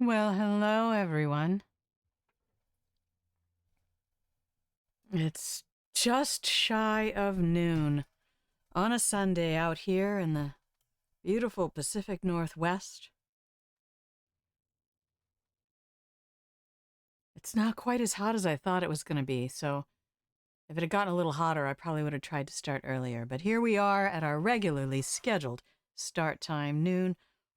Well, hello, everyone. It's just shy of noon on a Sunday out here in the beautiful Pacific Northwest. It's not quite as hot as I thought it was going to be, so if it had gotten a little hotter, I probably would have tried to start earlier. But here we are at our regularly scheduled start time, noon,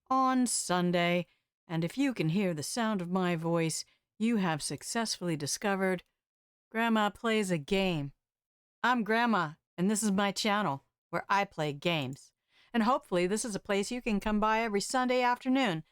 on Sunday. And if you can hear the sound of my voice, you have successfully discovered Grandma Plays a Game. I'm Grandma, and this is my channel where I play games. And hopefully, this is a place you can come by every Sunday afternoon,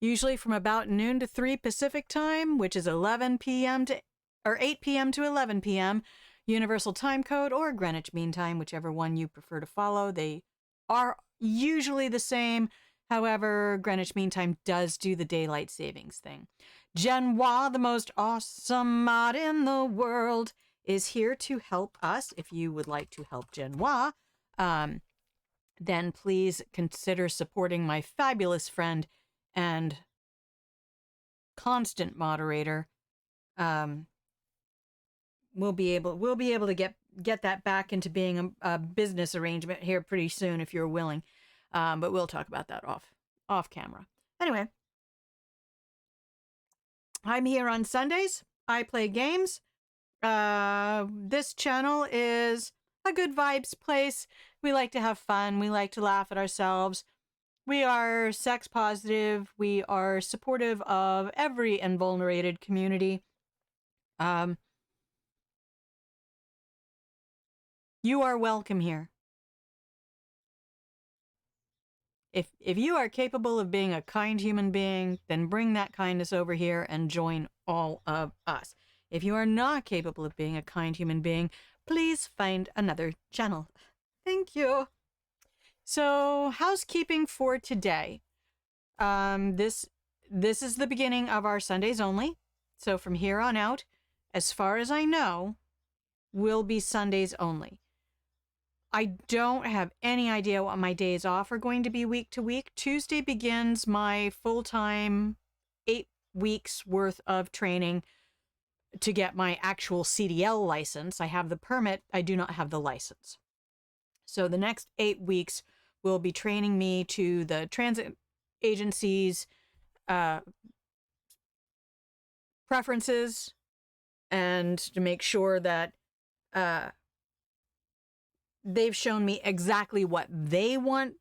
usually from about noon to 3 Pacific time, which is 11 p.m. to or 8 p.m. to 11 p.m. Universal Time Code or Greenwich Mean Time, whichever one you prefer to follow. They are usually the same. However, Greenwich Mean Time does do the daylight savings thing. Genoa, the most awesome mod in the world, is here to help us. If you would like to help Genoa, then please consider supporting my fabulous friend and constant moderator. We'll be able to get that back into being a business arrangement here pretty soon if you're willing. But we'll talk about that off camera. Anyway, I'm here on Sundays. I play games. This channel is a good vibes place. We like to have fun. We like to laugh at ourselves. We are sex positive. We are supportive of every invulnerated community. You are welcome here. If you are capable of being a kind human being, then bring that kindness over here and join all of us. If you are not capable of being a kind human being, please find another channel. Thank you. So, housekeeping for today. This is the beginning of our Sundays only. So from here on out, as far as I know, will be Sundays only. I don't have any idea what my days off are going to be week to week. Tuesday begins my full-time 8 weeks worth of training to get my actual CDL license. I have the permit. I do not have the license. So the next 8 weeks will be training me to the transit agency's preferences and to make sure that they've shown me exactly what they want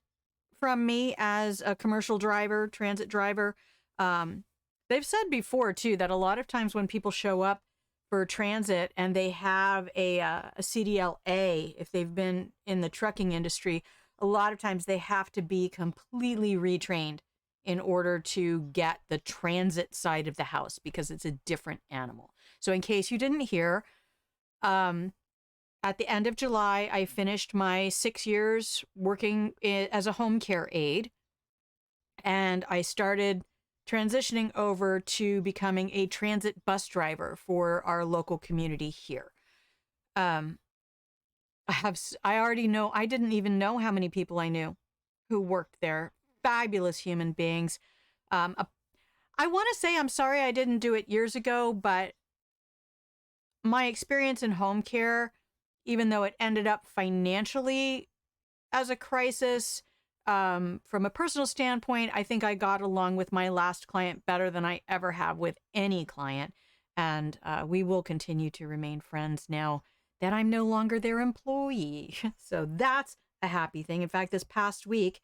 from me as a commercial driver, transit driver. They've said before, too, that a lot of times when people show up for transit and they have a CDLA, if they've been in the trucking industry, a lot of times they have to be completely retrained in order to get the transit side of the house because it's a different animal. So in case you didn't hear, at the end of July, I finished my 6 years working as a home care aide, and I started transitioning over to becoming a transit bus driver for our local community here. I already know, I didn't even know how many people I knew who worked there. Fabulous human beings. I want to say I'm sorry I didn't do it years ago, but my experience in home care, even though it ended up financially as a crisis, from a personal standpoint, I think I got along with my last client better than I ever have with any client. And we will continue to remain friends now that I'm no longer their employee. So that's a happy thing. In fact, this past week,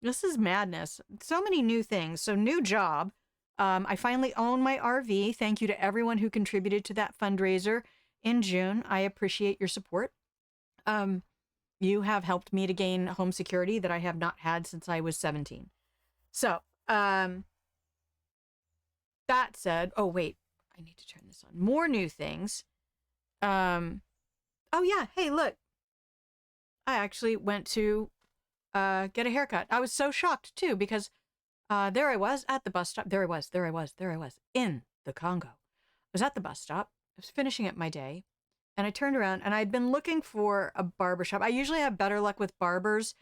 this is madness. So many new things. So new job. I finally own my RV. Thank you to everyone who contributed to that fundraiser in June. I appreciate your support. You have helped me to gain home security that I have not had since I was 17. So, that said, oh wait, I need to turn this on. More new things. Oh yeah, hey, look. I actually went to get a haircut. I was so shocked too because there I was at the bus stop. There I was in the Congo. I was at the bus stop. I was finishing up my day. And I turned around and I'd been looking for a barbershop. I usually have better luck with barbers,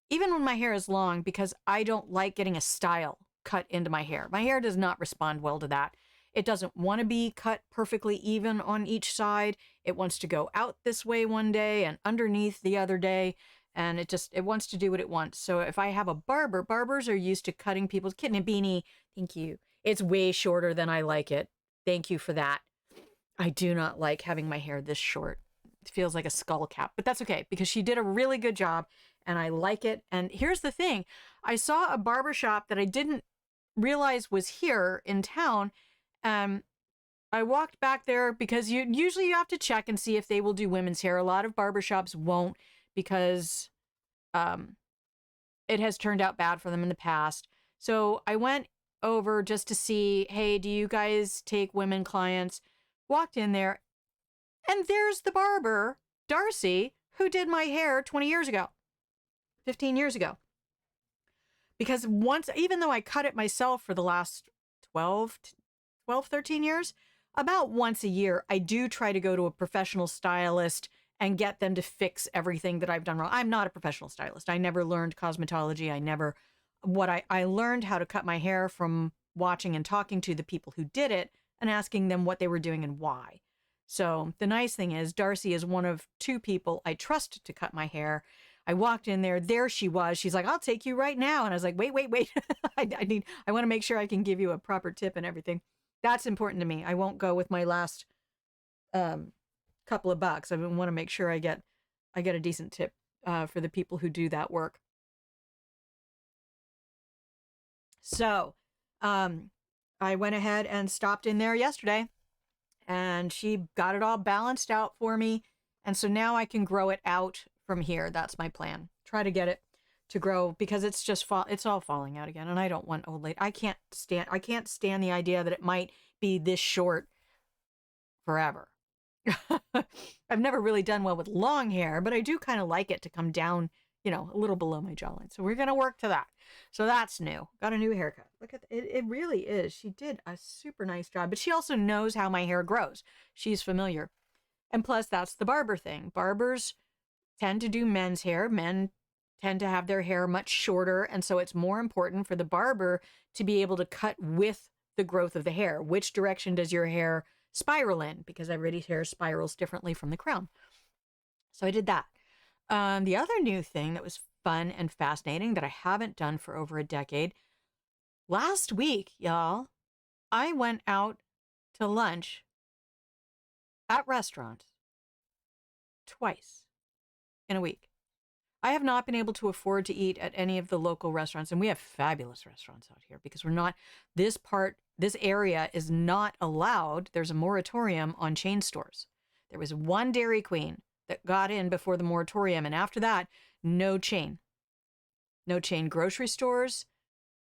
even when my hair is long, because I don't like getting a style cut into my hair. My hair does not respond well to that. It doesn't want to be cut perfectly even on each side. It wants to go out this way one day and underneath the other day. And it wants to do what it wants. So if I have a barber, barbers are used to cutting people's kitten beanie. Thank you. It's way shorter than I like it. Thank you for that. I do not like having my hair this short. It feels like a skull cap, but that's okay because she did a really good job and I like it. And here's the thing. I saw a barber shop that I didn't realize was here in town. I walked back there because usually you have to check and see if they will do women's hair. A lot of barbershops won't because it has turned out bad for them in the past. So I went over just to see, hey, do you guys take women clients? Walked in there, and there's the barber, Darcy, who did my hair 20 years ago, 15 years ago. Because once, even though I cut it myself for the last 13 years, about once a year, I do try to go to a professional stylist and get them to fix everything that I've done wrong. I'm not a professional stylist. I never learned cosmetology. I learned how to cut my hair from watching and talking to the people who did it and asking them what they were doing and why. So the nice thing is Darcy is one of two people I trust to cut my hair. I walked in there she was. She's like, I'll take you right now. And I was like, wait. I want to make sure I can give you a proper tip and everything. That's important to me. I won't go with my last couple of bucks. I want to make sure I get a decent tip for the people who do that work. So I went ahead and stopped in there yesterday and she got it all balanced out for me. And so now I can grow it out from here. That's my plan. Try to get it to grow because it's just it's all falling out again. And I don't want old lady. I can't stand the idea that it might be this short forever. I've never really done well with long hair, but I do kind of like it to come down, a little below my jawline. So we're going to work to that. So that's new. Got a new haircut. Look at it. It really is. She did a super nice job, but she also knows how my hair grows. She's familiar. And plus that's the barber thing. Barbers tend to do men's hair. Men tend to have their hair much shorter. And so it's more important for the barber to be able to cut with the growth of the hair. Which direction does your hair spiral in? Because everybody's hair spirals differently from the crown. So I did that. The other new thing that was fun and fascinating that I haven't done for over a decade. Last week, y'all, I went out to lunch at restaurants twice in a week. I have not been able to afford to eat at any of the local restaurants, and we have fabulous restaurants out here because this area is not allowed. There's a moratorium on chain stores. There was one Dairy Queen that got in before the moratorium, and after that, no chain grocery stores.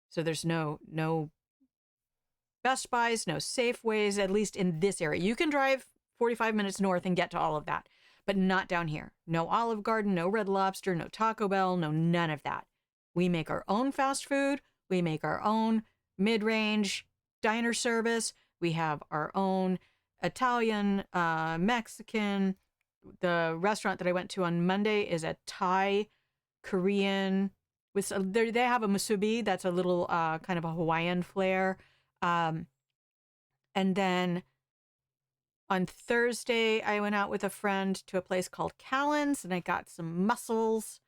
So there's no Best Buys, no Safeways, at least in this area. You can drive 45 minutes north and get to all of that, but not down here. No Olive Garden, no Red Lobster, no Taco Bell, no none of that. We make our own fast food. We make our own mid-range diner service. We have our own Italian, Mexican. The restaurant that I went to on Monday is a Thai, Korean. They have a musubi. That's a little kind of a Hawaiian flair. And then on Thursday, I went out with a friend to a place called Callan's, and I got some mussels,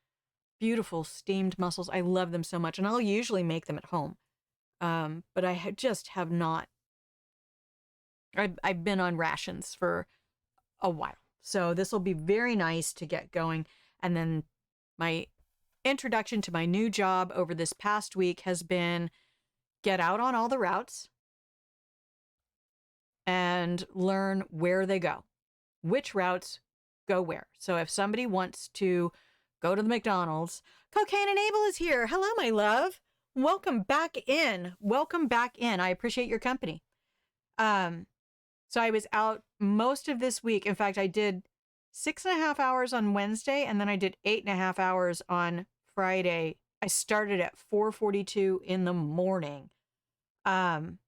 beautiful steamed mussels. I love them so much, and I'll usually make them at home. But I just have not. I've been on rations for a while. So this will be very nice to get going. And then my introduction to my new job over this past week has been get out on all the routes and learn where they go, which routes go where. So if somebody wants to go to the McDonald's, Cocaine and Abel is here. Hello, my love. Welcome back in. Welcome back in. I appreciate your company. So I was out most of this week. In fact, I did 6.5 hours on Wednesday, and then I did 8.5 hours on Friday. I started at 4:42 in the morning, and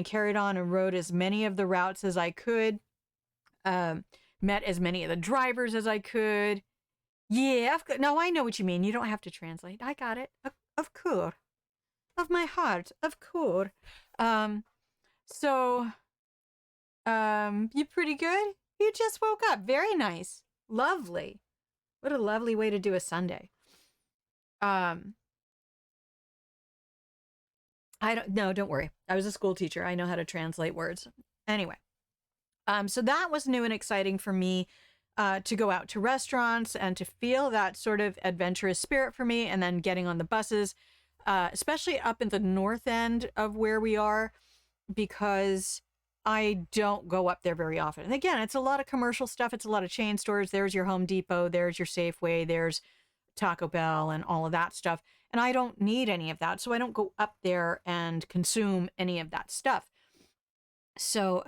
carried on and rode as many of the routes as I could, met as many of the drivers as I could. Yeah, no, I know what you mean. You don't have to translate. I got it. Of course. of my heart, of course. Um, so, you pretty good? You just woke up. Very nice. Lovely. What a lovely way to do a Sunday. Um, don't worry. I was a school teacher. I know how to translate words. Anyway, so that was new and exciting for me, to go out to restaurants and to feel that sort of adventurous spirit for me. And then getting on the buses, especially up in the north end of where we are, because I don't go up there very often. And again, it's a lot of commercial stuff. It's a lot of chain stores. There's your Home Depot. There's your Safeway. There's Taco Bell and all of that stuff. And I don't need any of that. So I don't go up there and consume any of that stuff. So,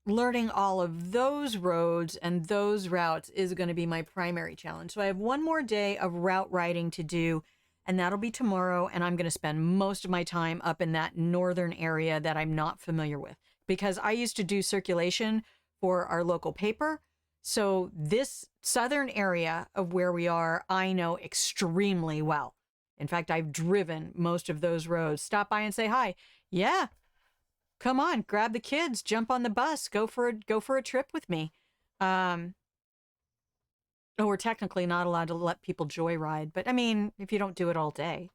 learning all of those roads and those routes is going to be my primary challenge. So I have one more day of route riding to do, and that'll be tomorrow. And I'm going to spend most of my time up in that northern area that I'm not familiar with, because I used to do circulation for our local paper. So this southern area of where we are, I know extremely well. In fact, I've driven most of those roads. Stop by and say hi. Yeah, come on, grab the kids, jump on the bus, go for a trip with me. Oh, we're technically not allowed to let people joyride, but I mean, if you don't do it all day.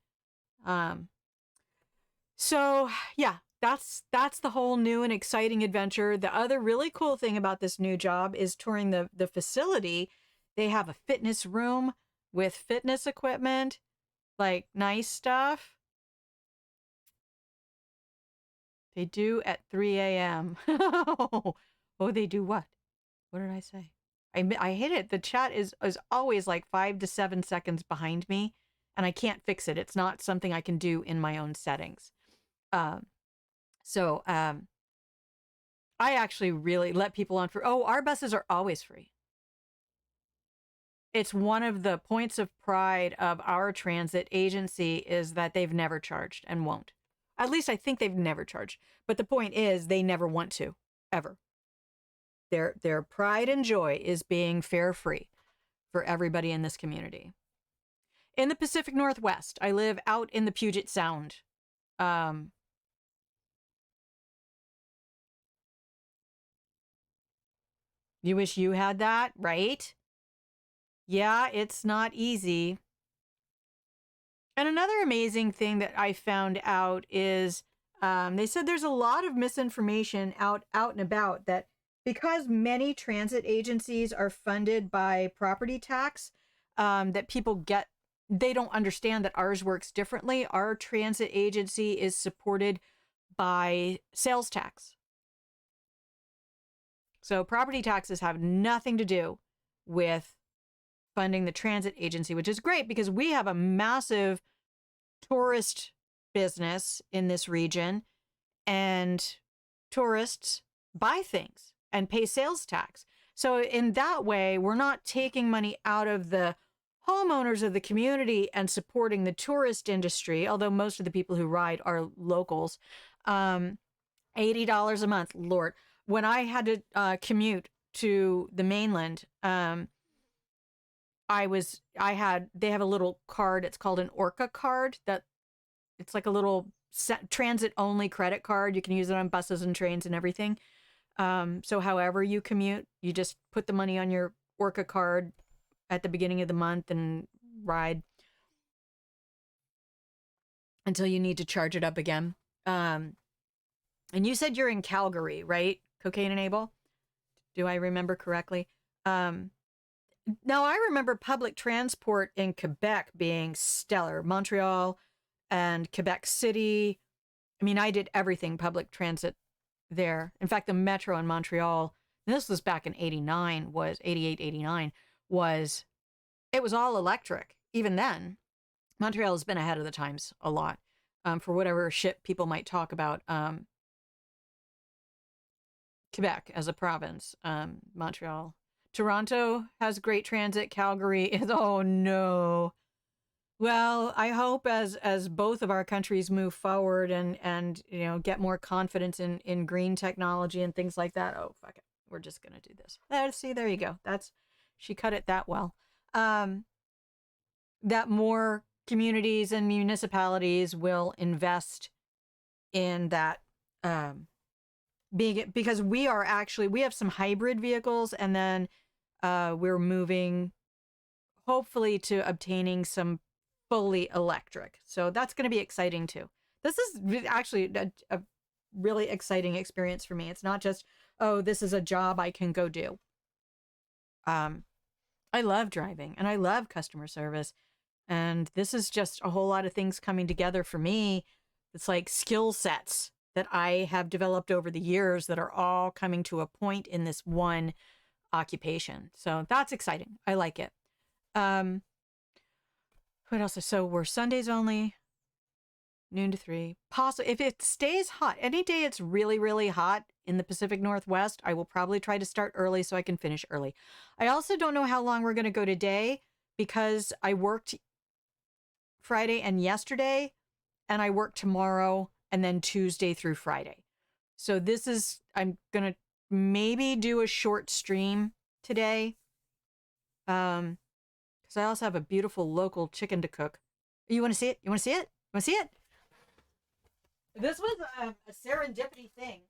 So yeah, that's the whole new and exciting adventure. The other really cool thing about this new job is touring the facility. They have a fitness room with fitness equipment, like nice stuff. They do at 3 a.m. Oh, they do what? What did I say? I hit it. The chat is always like 5 to 7 seconds behind me, and I can't fix it. It's not something I can do in my own settings. So I actually really let people on for, our buses are always free. It's one of the points of pride of our transit agency is that they've never charged and won't. At least I think they've never charged. But the point is they never want to, ever. Their pride and joy is being fare free for everybody in this community. In the Pacific Northwest, I live out in the Puget Sound. You wish you had that, right? Yeah, it's not easy. And another amazing thing that I found out is they said there's a lot of misinformation out and about, that because many transit agencies are funded by property tax, that people they don't understand that ours works differently. Our transit agency is supported by sales tax. So property taxes have nothing to do with funding the transit agency, which is great because we have a massive tourist business in this region, and tourists buy things and pay sales tax. So in that way, we're not taking money out of the homeowners of the community and supporting the tourist industry, although most of the people who ride are locals. $80 a month, Lord. When I had to commute to the mainland, they have a little card. It's called an Orca card. That it's like a little transit only credit card. You can use it on buses and trains and everything. So however you commute, you just put the money on your Orca card at the beginning of the month and ride until you need to charge it up again. And you said you're in Calgary, right? Cocaine and Abel? Do I remember correctly? Now, I remember public transport in Quebec being stellar. Montreal and Quebec City. I mean, I did everything public transit there. In fact, the metro in Montreal, this was back in 89, was 88, 89, it was all electric. Even then, Montreal has been ahead of the times a lot, for whatever shit people might talk about. Quebec as a province, Montreal. Toronto has great transit. Calgary is, oh no. Well, I hope as both of our countries move forward and get more confidence in green technology and things like that. Oh, fuck it. We're just going to do this. See, there you go. She cut it that well. That more communities and municipalities will invest in that, being, because we have some hybrid vehicles, and then we're moving hopefully to obtaining some fully electric. So that's going to be exciting too. This is actually a really exciting experience for me. It's not just, oh, this is a job I can go do. I love driving and I love customer service. And this is just a whole lot of things coming together for me. It's like skill sets that I have developed over the years that are all coming to a point in this one occupation. So that's exciting. I like it. What else? So we're Sundays only, noon to 3. Possibly, if it stays hot, any day it's really, really hot in the Pacific Northwest, I will probably try to start early so I can finish early. I also don't know how long we're going to go today because I worked Friday and yesterday, and I work tomorrow and then Tuesday through Friday. So I'm going to maybe do a short stream today. Because I also have a beautiful local chicken to cook. You want to see it? You want to see it? You want to see it? This was a serendipity thing.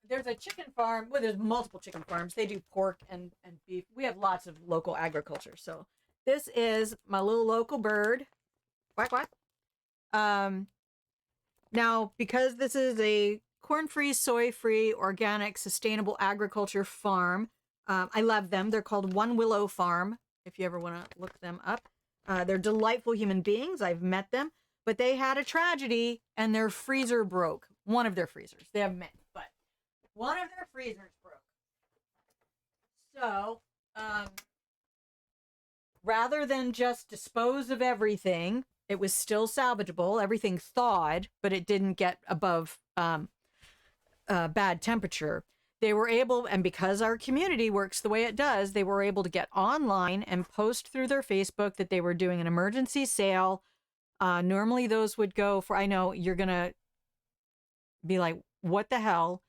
There's a chicken farm. Well, there's multiple chicken farms. They do pork and beef. We have lots of local agriculture. So this is my little local bird. Quack, quack. Now, because this is a corn-free, soy-free, organic, sustainable agriculture farm, I love them. They're called One Willow Farm, if you ever want to look them up. They're delightful human beings. I've met them. But they had a tragedy, and their freezer broke. One of their freezers. They have many, but one of their freezers broke. So, rather than just dispose of everything, it was still salvageable. Everything thawed, but it didn't get above bad temperature. They were able, and because our community works the way it does, they were able to get online and post through their Facebook that they were doing an emergency sale. Normally those would go for, I know you're going to be like, what the hell?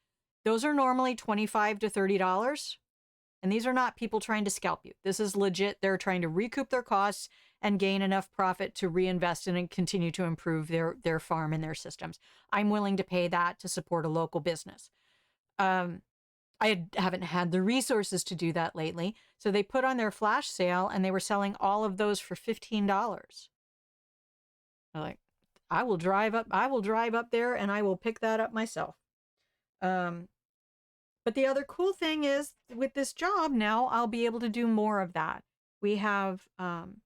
Those are normally $25 to $30. And these are not people trying to scalp you. This is legit. They're trying to recoup their costs and gain enough profit to reinvest in and continue to improve their farm and their systems. I'm willing to pay that to support a local business. I haven't had the resources to do that lately. So they put on their flash sale and they were selling all of those for $15. I'm like, I will drive up there and I will pick that up myself. But the other cool thing is with this job now, I'll be able to do more of that. We have tons.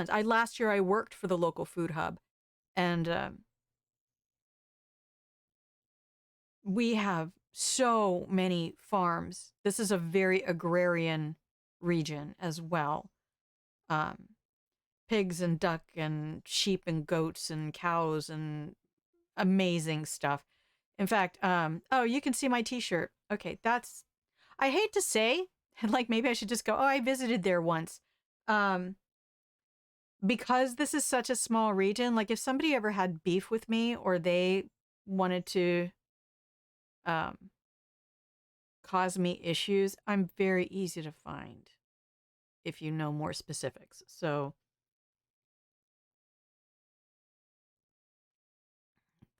Last year I worked for the local food hub, and we have so many farms. This is a very agrarian region as well. Pigs and duck and sheep and goats and cows and amazing stuff. In fact, oh, you can see my t-shirt. Okay, I hate to say, like maybe I should just go, oh, I visited there once. Because this is such a small region, like if somebody ever had beef with me or they wanted to cause me issues, I'm very easy to find if you know more specifics. So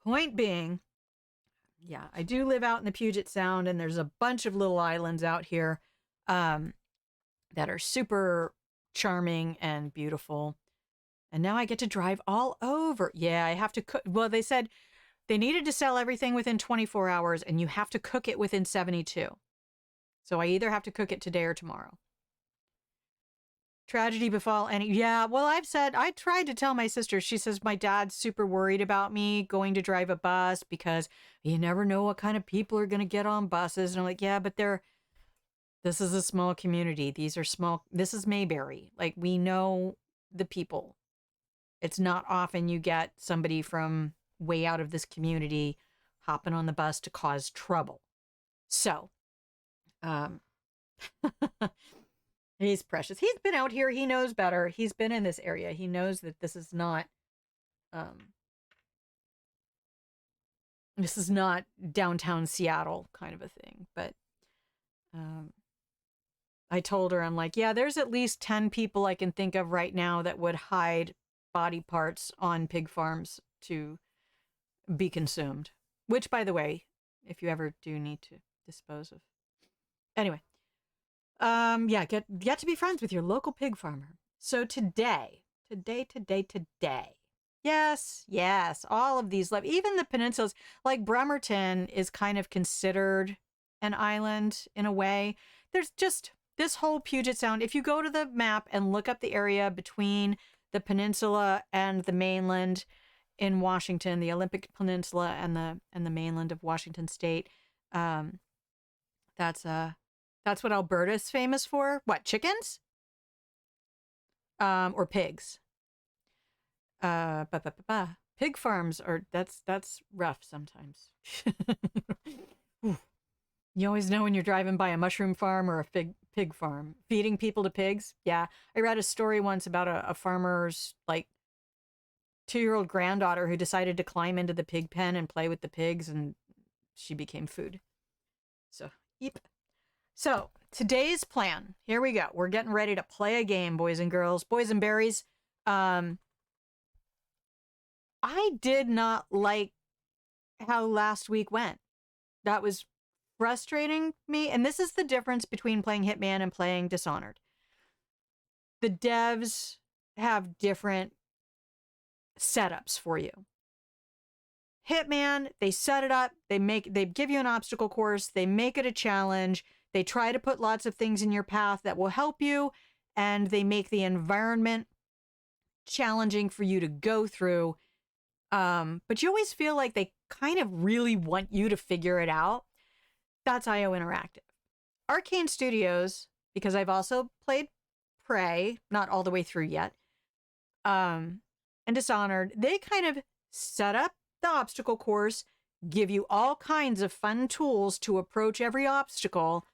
point being, yeah, I do live out in the Puget Sound, and there's a bunch of little islands out here that are super charming and beautiful. And now I get to drive all over. Yeah, I have to cook. Well, they said they needed to sell everything within 24 hours, and you have to cook it within 72. So I either have to cook it today or tomorrow. Tragedy befall any. Yeah, well, I tried to tell my sister. She says my dad's super worried about me going to drive a bus because you never know what kind of people are going to get on buses. And I'm like, yeah, but this is a small community. This is Mayberry. Like, we know the people. It's not often you get somebody from way out of this community hopping on the bus to cause trouble. So, he's precious. He's been out here. He knows better. He's been in this area. He knows that this is not downtown Seattle kind of a thing. But I told her, I'm like, yeah, there's at least 10 people I can think of right now that would hide body parts on pig farms to be consumed. Which, by the way, if you ever do need to dispose of. Anyway, yeah, get to be friends with your local pig farmer. So today. Yes, all of these, even the peninsulas, like Bremerton is kind of considered an island in a way. There's just this whole Puget Sound. If you go to the map and look up the area between the peninsula and the mainland in Washington, the Olympic Peninsula and the mainland of Washington State, um, that's what Alberta's famous for. What, chickens? Or pigs? Pig farms are that's rough sometimes. You always know when you're driving by a mushroom farm or a pig farm. Feeding people to pigs. Yeah. I read a story once about a farmer's like 2-year-old granddaughter who decided to climb into the pig pen and play with the pigs, and she became food. So, yep. So, today's plan. Here we go. We're getting ready to play a game, boys and girls. Boys and berries. I did not like how last week went. That was frustrating me. And this is the difference between playing Hitman and playing Dishonored. The devs have different setups for you. Hitman, they set it up, they give you an obstacle course, they make it a challenge, they try to put lots of things in your path that will help you, and they make the environment challenging for you to go through. But you always feel like they kind of really want you to figure it out. That's IO Interactive. Arcane Studios, because I've also played Prey, not all the way through yet, and Dishonored, they kind of set up the obstacle course, give you all kinds of fun tools to approach every obstacle,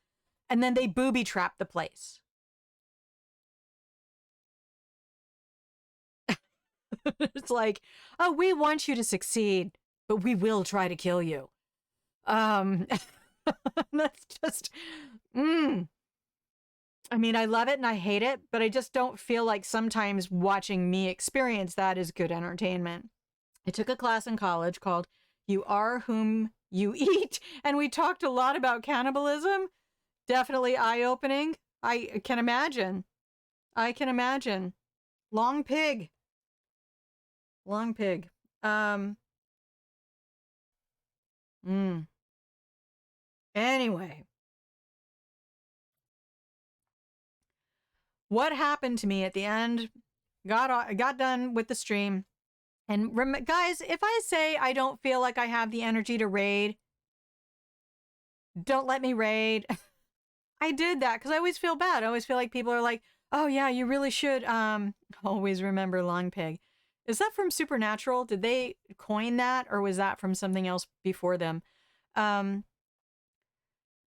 and then they booby trap the place. It's like, oh, we want you to succeed, but we will try to kill you. That's just, I mean, I love it and I hate it, but I just don't feel like sometimes watching me experience that is good entertainment. I took a class in college called You Are Whom You Eat, and we talked a lot about cannibalism. Definitely eye-opening. I can imagine. Long pig. Anyway. What happened to me at the end? Got done with the stream. And guys, if I say I don't feel like I have the energy to raid, don't let me raid. I did that because I always feel bad. I always feel like people are like, oh yeah, you really should always remember Long Pig. Is that from Supernatural? Did they coin that, or was that from something else before them?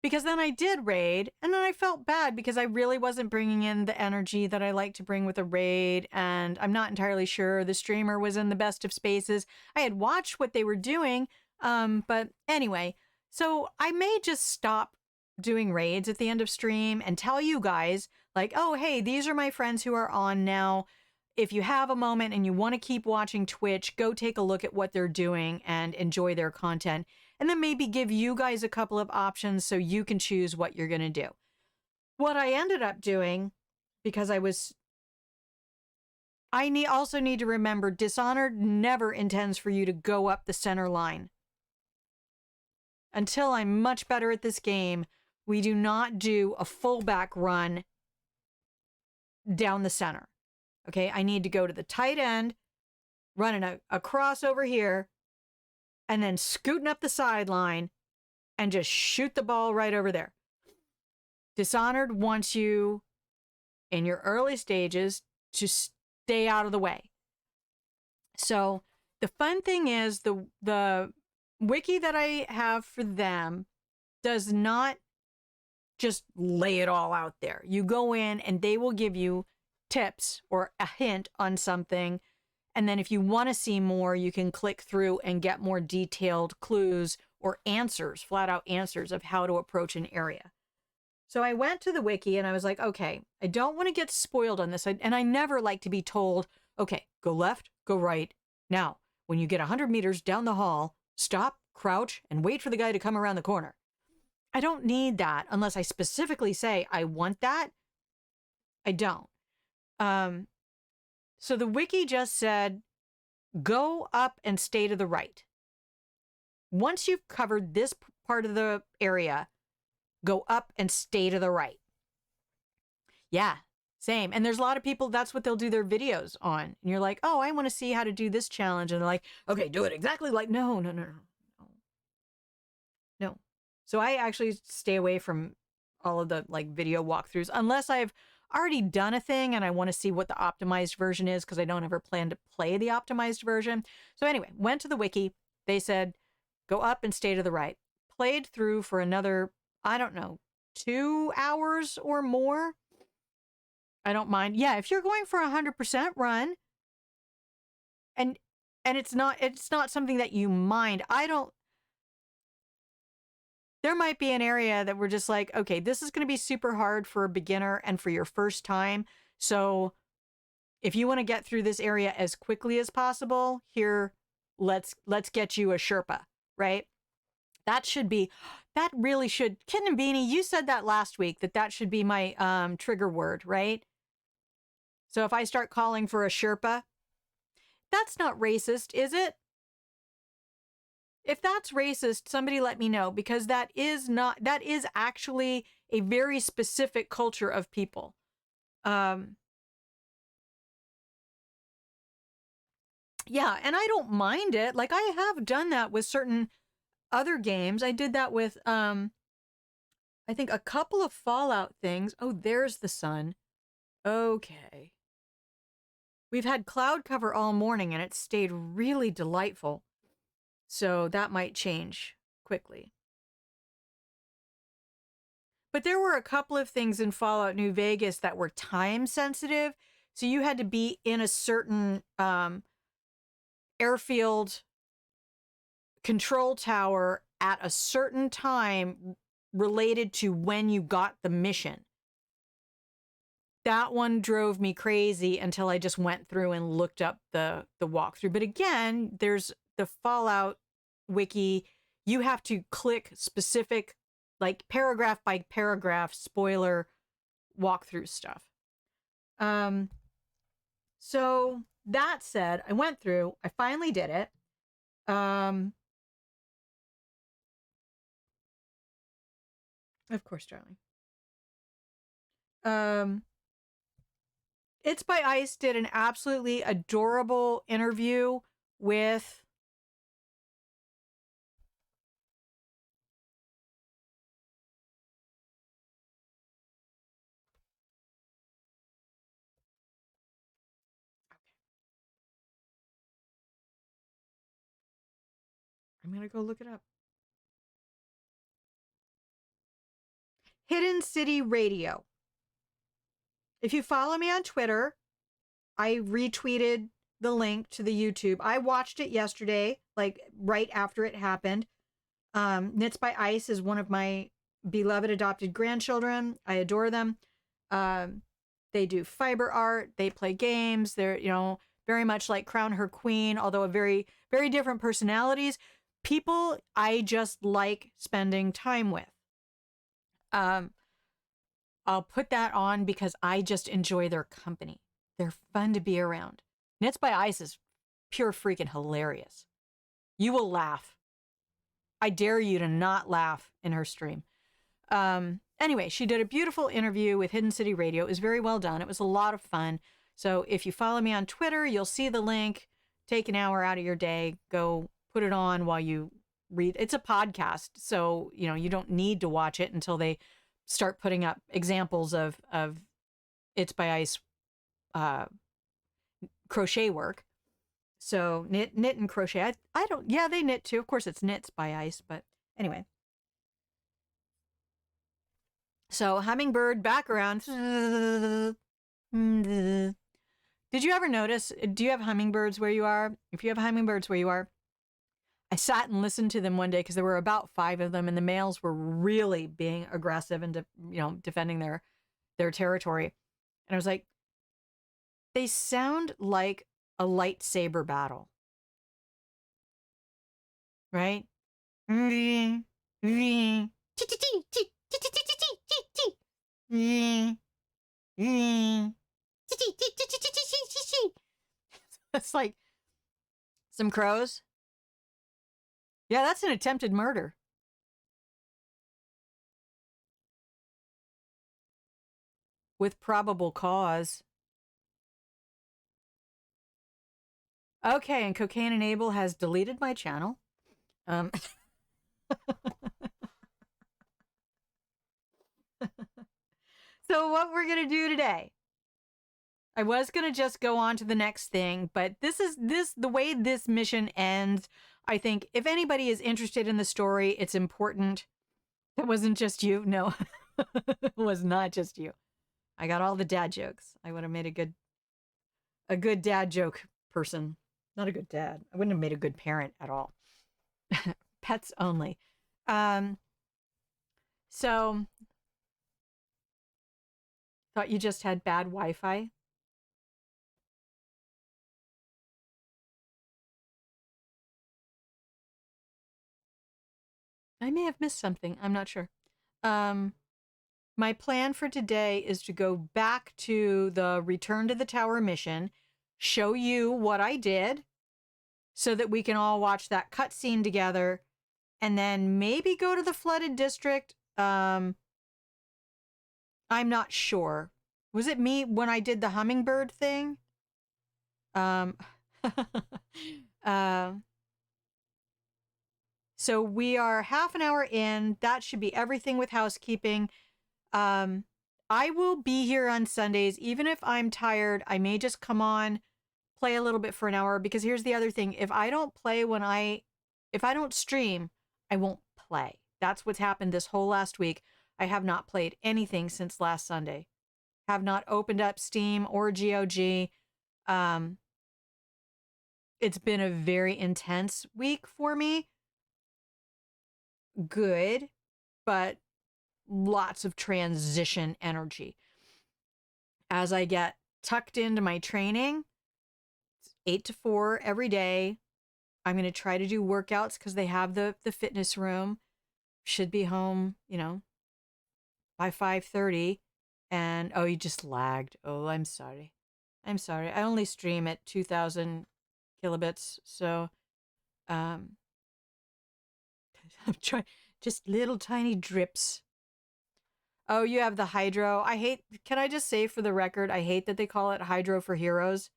Because then I did raid, and then I felt bad because I really wasn't bringing in the energy that I like to bring with a raid, and I'm not entirely sure the streamer was in the best of spaces. I had watched what they were doing, but anyway, so I may just stop doing raids at the end of stream and tell you guys, like, oh, hey, these are my friends who are on now. If you have a moment and you want to keep watching Twitch, go take a look at what they're doing and enjoy their content. And then maybe give you guys a couple of options so you can choose what you're going to do. What I ended up doing, because I also need to remember, Dishonored never intends for you to go up the center line. Until I'm much better at this game, we do not do a fullback run down the center. Okay, I need to go to the tight end, running a cross over here, and then scooting up the sideline and just shoot the ball right over there. Dishonored wants you, in your early stages, to stay out of the way. So the fun thing is the wiki that I have for them does not just lay it all out there. You go in and they will give you tips or a hint on something. And then if you want to see more, you can click through and get more detailed clues or answers, flat out answers of how to approach an area. So I went to the wiki and I was like, okay, I don't want to get spoiled on this. And I never like to be told, okay, go left, go right. Now, when you get 100 meters down the hall, stop, crouch, and wait for the guy to come around the corner. I don't need that unless I specifically say I want that. I don't. Um, so the wiki just said, go up and stay to the right. Once you've covered this part of the area, go up and stay to the right. Yeah, same. And there's a lot of people, that's what they'll do their videos on. And you're like, oh, I want to see how to do this challenge. And they're like, okay, do it exactly like, no, no, no, no, no. No. So I actually stay away from all of the like video walkthroughs unless I've already done a thing and I want to see what the optimized version is because I don't ever plan to play the optimized version. So anyway, went to the wiki. They said, go up and stay to the right. Played through for another, I don't know, 2 hours or more. I don't mind. Yeah, if you're going for 100% run and it's not something that you mind. There might be an area that we're just like, okay, this is going to be super hard for a beginner and for your first time. So if you want to get through this area as quickly as possible, here, let's get you a Sherpa, right? That really should, Kitten and Beanie, you said that last week, that should be my trigger word, right? So if I start calling for a Sherpa, that's not racist, is it? If that's racist, somebody let me know because that is actually a very specific culture of people. Yeah, and I don't mind it. Like I have done that with certain other games. I did that with I think a couple of Fallout things. Oh, there's the sun. Okay. We've had cloud cover all morning and it stayed really delightful. So that might change quickly. But there were a couple of things in Fallout New Vegas that were time sensitive. So you had to be in a certain airfield control tower at a certain time related to when you got the mission. That one drove me crazy until I just went through and looked up the walkthrough. But again, there's the Fallout wiki. You have to click specific, like paragraph by paragraph spoiler walkthrough stuff. So that said, I went through, I finally did it. Of course, darling. It's by Ice did an absolutely adorable interview with I'm going to go look it up. Hidden City Radio. If you follow me on Twitter, I retweeted the link to the YouTube. I watched it yesterday, like right after it happened. Knits by Ice is one of my beloved adopted grandchildren. I adore them. They do fiber art. They play games. They're, very much like Crown Her Queen, although a very, very different personalities. People I just like spending time with. I'll put that on because I just enjoy their company. They're fun to be around. Knits by Ice is pure freaking hilarious. You will laugh. I dare you to not laugh in her stream. Anyway, she did a beautiful interview with Hidden City Radio. It was very well done. It was a lot of fun. So if you follow me on Twitter, you'll see the link. Take an hour out of your day. Go put it on while you read. It's a podcast, so you don't need to watch it until they start putting up examples of It's by Ice crochet work. So knit and crochet. I don't. Yeah, they knit too. Of course, it's Knits by Ice, but anyway. So hummingbird background. Did you ever notice? Do you have hummingbirds where you are? If you have hummingbirds where you are, I sat and listened to them one day because there were about 5 of them, and the males were really being aggressive and defending their territory. And I was like, they sound like a lightsaber battle, right? It's like some crows. Yeah, that's an attempted murder. With probable cause. Okay, and Cocaine and Abel has deleted my channel. Um, so what we're going to do today, I was going to just go on to the next thing, but the way this mission ends. I think if anybody is interested in the story, it's important. It wasn't just you. No, it was not just you. I got all the dad jokes. I would have made a good dad joke person. Not a good dad. I wouldn't have made a good parent at all. Pets only. So thought you just had bad Wi-Fi. I may have missed something. I'm not sure. My plan for today is to go back to the Return to the Tower mission, show you what I did so that we can all watch that cutscene together, and then maybe go to the flooded district. I'm not sure. Was it me when I did the hummingbird thing? Um, uh, so we are half an hour in. That should be everything with housekeeping. I will be here on Sundays. Even if I'm tired, I may just come on, play a little bit for an hour, because here's the other thing. If I don't stream, I won't play. That's what's happened this whole last week. I have not played anything since last Sunday. Have not opened up Steam or GOG. It's been a very intense week for me. Good, but lots of transition energy. As I get tucked into my training, 8 to 4 every day. I'm going to try to do workouts because they have the fitness room. Should be home, by 5:30. And oh, you just lagged. Oh, I'm sorry. I'm sorry. I only stream at 2,000 kilobits, so I'm trying just little tiny drips. Oh, you have the hydro. Can I just say for the record, I hate that they call it Hydro for Heroes.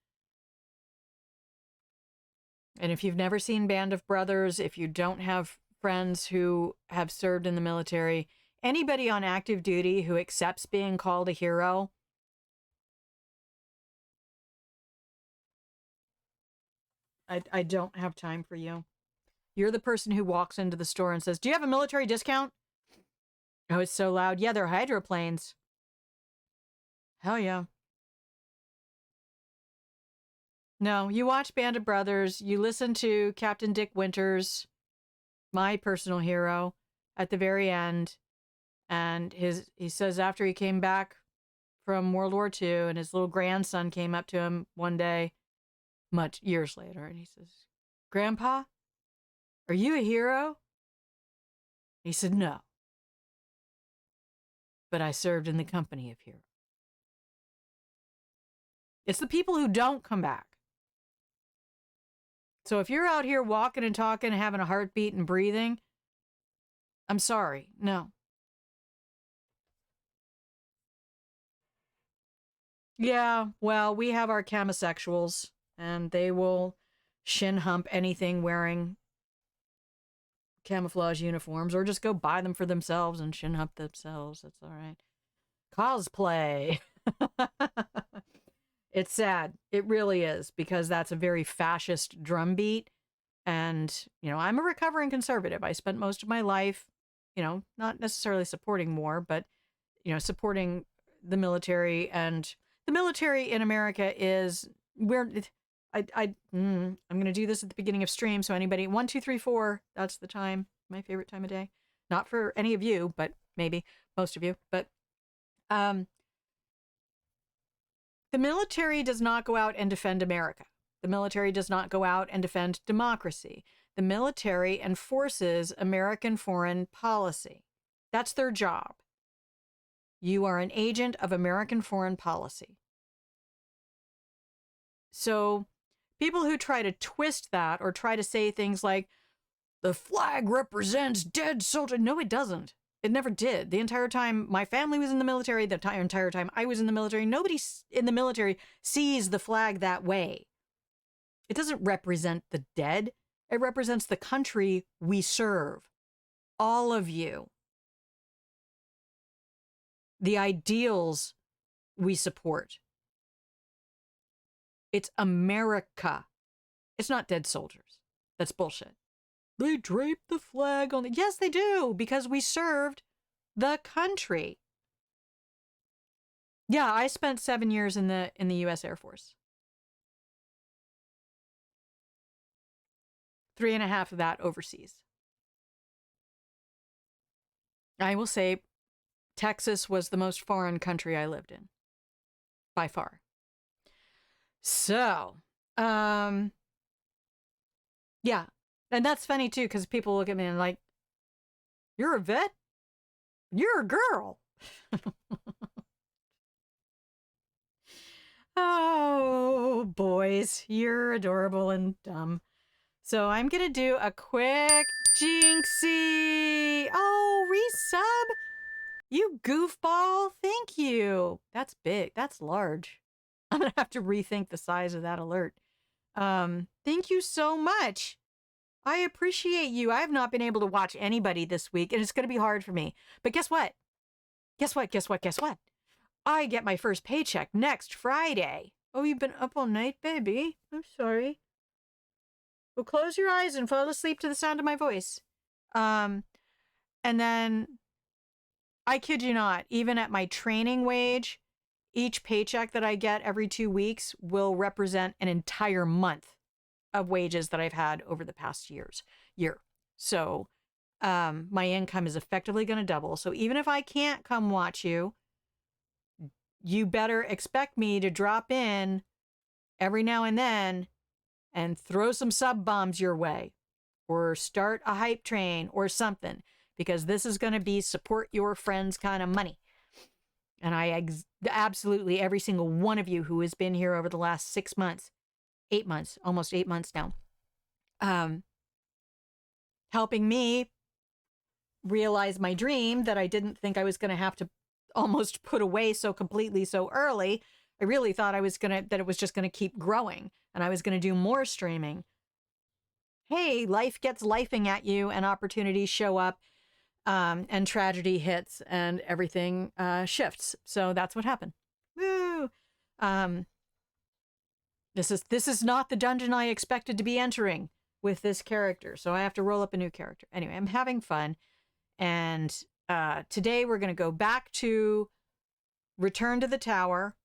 And if you've never seen Band of Brothers, if you don't have friends who have served in the military, anybody on active duty who accepts being called a hero, I don't have time for you. You're the person who walks into the store and says, "Do you have a military discount?" Oh, it's so loud. Yeah, they're hydroplanes. Hell yeah. No, you watch Band of Brothers, you listen to Captain Dick Winters, my personal hero, at the very end, and he says after he came back from World War II and his little grandson came up to him one day, much years later, and he says, "Grandpa, are you a hero?" He said, "No, but I served in the company of heroes." It's the people who don't come back. So if you're out here walking and talking and having a heartbeat and breathing, I'm sorry. No. Yeah, well, we have our camasexuals, and they will shin hump anything wearing camouflage uniforms, or just go buy them for themselves and shin hump themselves. That's all right. Cosplay. It's sad. It really is, because that's a very fascist drumbeat. And, I'm a recovering conservative. I spent most of my life, not necessarily supporting war, but, supporting the military. And the military in America I'm going to do this at the beginning of stream. So anybody, 1, 2, 3, 4, that's the time, my favorite time of day. Not for any of you, but maybe most of you. But the military does not go out and defend America. The military does not go out and defend democracy. The military enforces American foreign policy. That's their job. You are an agent of American foreign policy. So people who try to twist that or try to say things like, the flag represents dead soldiers. No, it doesn't. It never did. The entire time my family was in the military, the entire time I was in the military, nobody in the military sees the flag that way. It doesn't represent the dead. It represents the country we serve. All of you. The ideals we support. It's America. It's not dead soldiers. That's bullshit. They drape the flag on the... Yes, they do, because we served the country. Yeah, I spent 7 years in the U.S. Air Force. 3.5 of that overseas. I will say Texas was the most foreign country I lived in. By far. So, yeah. And that's funny too, because people look at me and like, you're a vet? You're a girl. Oh, boys, you're adorable and dumb. So I'm going to do a quick Jinxie. Oh, resub. You goofball. Thank you. That's big. That's large. I'm going to have to rethink the size of that alert. Thank you so much. I appreciate you. I have not been able to watch anybody this week, and it's going to be hard for me. But guess what? Guess what? I get my first paycheck next Friday. Oh, you've been up all night, baby. I'm sorry. Well, close your eyes and fall asleep to the sound of my voice. And then, I kid you not, even at my training wage, each paycheck that I get every 2 weeks will represent an entire month of wages that I've had over the past year. So, my income is effectively going to double. So even if I can't come watch you, you better expect me to drop in every now and then and throw some sub bombs your way or start a hype train or something, because this is going to be support your friends kind of money. And I absolutely, every single one of you who has been here over the last 6 months, 8 months, almost 8 months now, helping me realize my dream that I didn't think I was going to have to almost put away so completely so early. I really thought that it was just going to keep growing and I was going to do more streaming. Hey, life gets lifing at you and opportunities show up, and tragedy hits and everything shifts. So that's what happened. Woo! This is not the dungeon I expected to be entering with this character. So I have to roll up a new character. Anyway, I'm having fun. And today we're going to go back to Return to the Tower.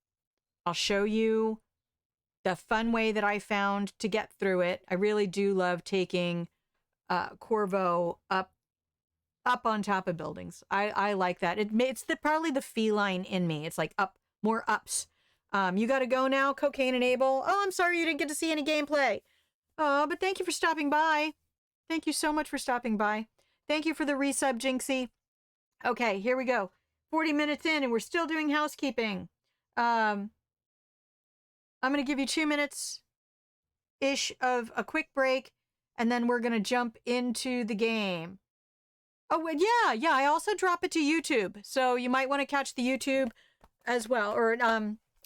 I'll show you the fun way that I found to get through it. I really do love taking Corvo up on top of buildings. I like that. It's probably the feline in me. It's like more ups. You got to go now, Cocaine and Abel. Oh, I'm sorry you didn't get to see any gameplay. Oh, but thank you for stopping by. Thank you so much for stopping by. Thank you for the resub, Jinxie. Okay, here we go. 40 minutes in and we're still doing housekeeping. I'm going to give you 2 minutes-ish of a quick break, and then we're going to jump into the game. Oh, yeah, I also drop it to YouTube, so you might want to catch the YouTube as well, or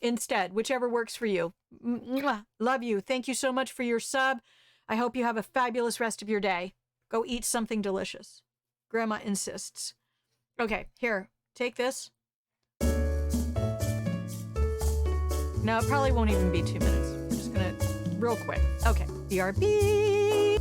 instead, whichever works for you. Mwah. Love you. Thank you so much for your sub. I hope you have a fabulous rest of your day. Go eat something delicious. Grandma insists. Okay, here, take this. No, it probably won't even be 2 minutes. We're just gonna, real quick. Okay, BRB.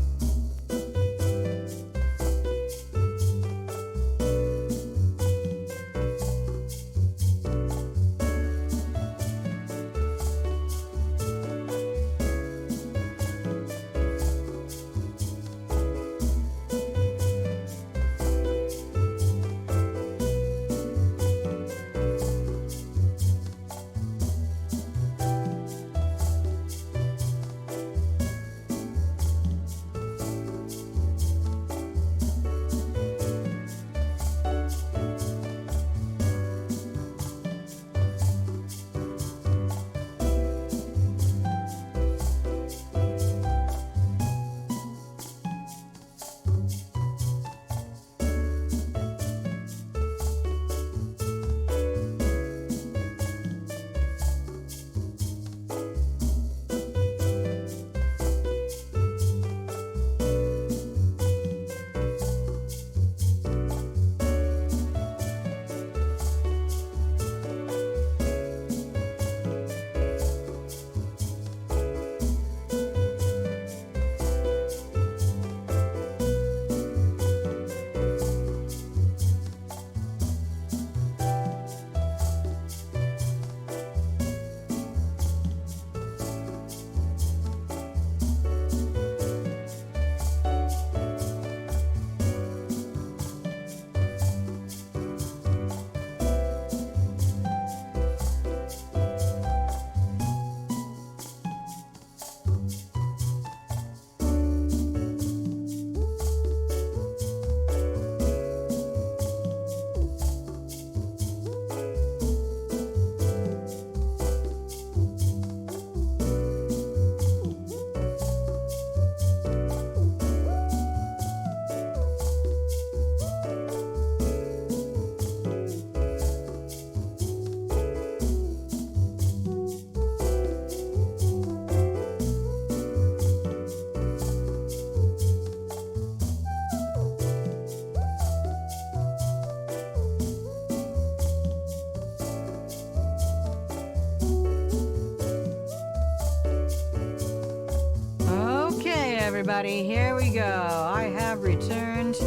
everybody. Here we go. I have returned.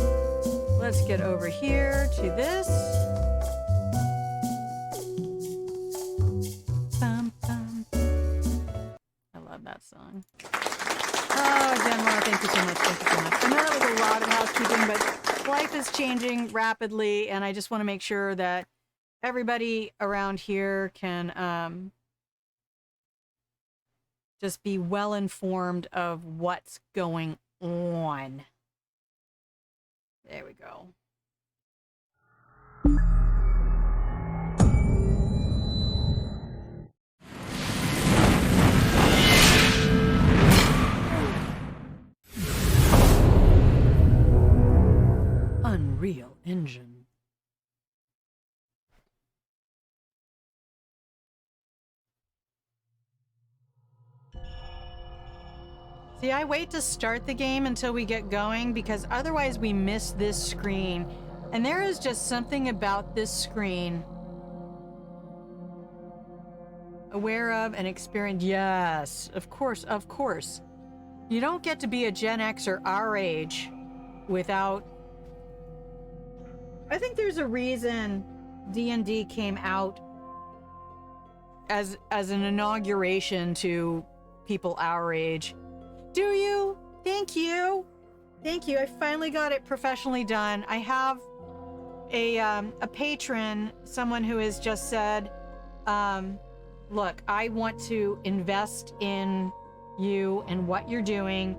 Let's get over here to this. Bum, bum. I love that song. Oh, Denmark, thank you so much. Thank you so much. I know that was a lot of housekeeping, but life is changing rapidly, and I just want to make sure that everybody around here can just be well informed of what's going on. There we go. Unreal Engine. See, I wait to start the game until we get going because otherwise we miss this screen. And there is just something about this screen. Aware of and experienced. Yes, of course, of course. You don't get to be a Gen X or our age without... I think there's a reason D&D came out as an inauguration to people our age. Do you? Thank you. Thank you. I finally got it professionally done. I have a patron, someone who has just said, look, I want to invest in you and what you're doing.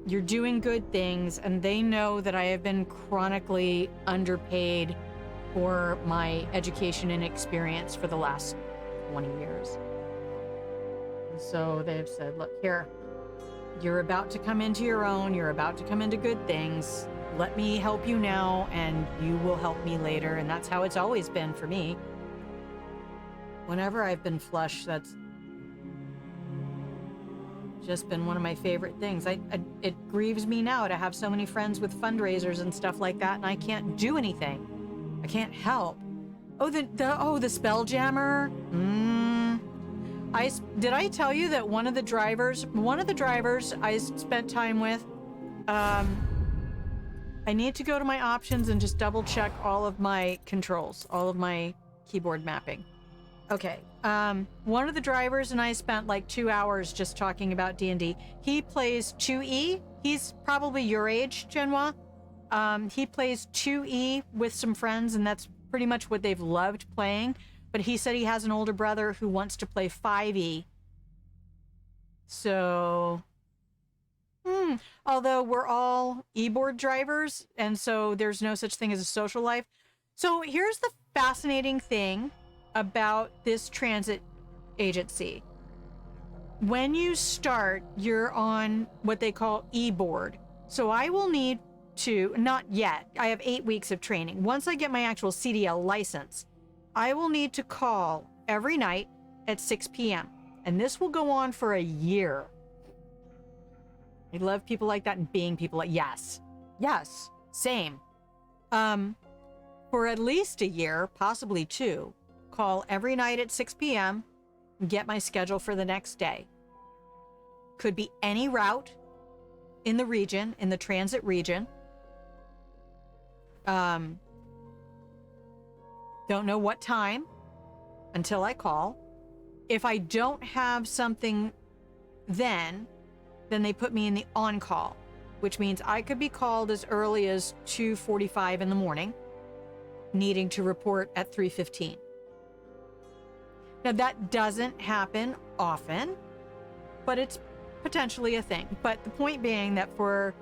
You're doing good things, and they know that I have been chronically underpaid for my education and experience for the last 20 years. And so they've said, look, here, you're about to come into your own. You're about to come into good things. Let me help you now, and you will help me later. And that's how it's always been for me. Whenever I've been flush, that's just been one of my favorite things. It grieves me now to have so many friends with fundraisers and stuff like that, and I can't do anything. I can't help. Oh, the Spelljammer. Did I tell you that one of the drivers I spent time with, I need to go to my options and just double check all of my controls, all of my keyboard mapping. Okay, one of the drivers and I spent like 2 hours just talking about D&D. He plays 2E. He's probably your age, Genoa. He plays 2E with some friends, and that's pretty much what they've loved playing. But he said he has an older brother who wants to play 5E. So, although we're all e-board drivers, and so there's no such thing as a social life. So here's the fascinating thing about this transit agency. When you start, you're on what they call e-board. So I will need to, not yet, I have 8 weeks of training. Once I get my actual CDL license, I will need to call every night at 6 p.m. And this will go on for a year. I love people like that and being people like, yes, same. For at least a year, possibly 2, call every night at 6 p.m. and get my schedule for the next day. Could be any route in the region, in the transit region. Don't know what time until I call. If I don't have something then they put me in the on-call, which means I could be called as early as 2:45 in the morning, needing to report at 3:15. Now, that doesn't happen often, but it's potentially a thing. But the point being that for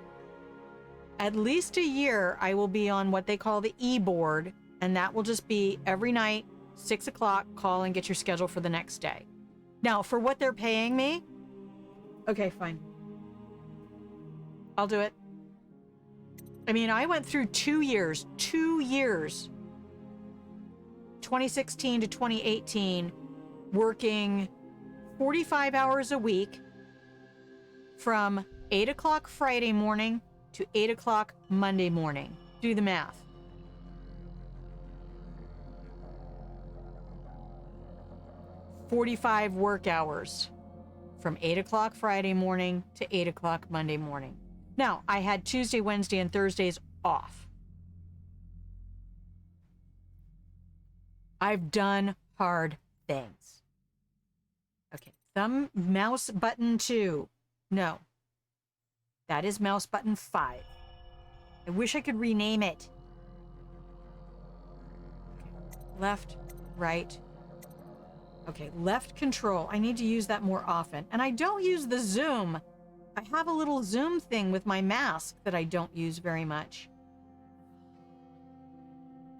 at least a year, I will be on what they call the e-board, and that will just be every night, 6 o'clock, call and get your schedule for the next day. Now, for what they're paying me, okay, fine. I'll do it. I mean, I went through 2 years, 2016 to 2018, working 45 hours a week from 8 o'clock Friday morning to 8 o'clock Monday morning. Do the math. 45 work hours from 8 o'clock Friday morning to 8 o'clock Monday morning. Now, I had Tuesday, Wednesday, and Thursdays off. I've done hard things. Okay, mouse button 2. No. That is mouse button 5. I wish I could rename it. Okay. Left, right. Okay, left control. I need to use that more often. And I don't use the zoom. I have a little zoom thing with my mask that I don't use very much.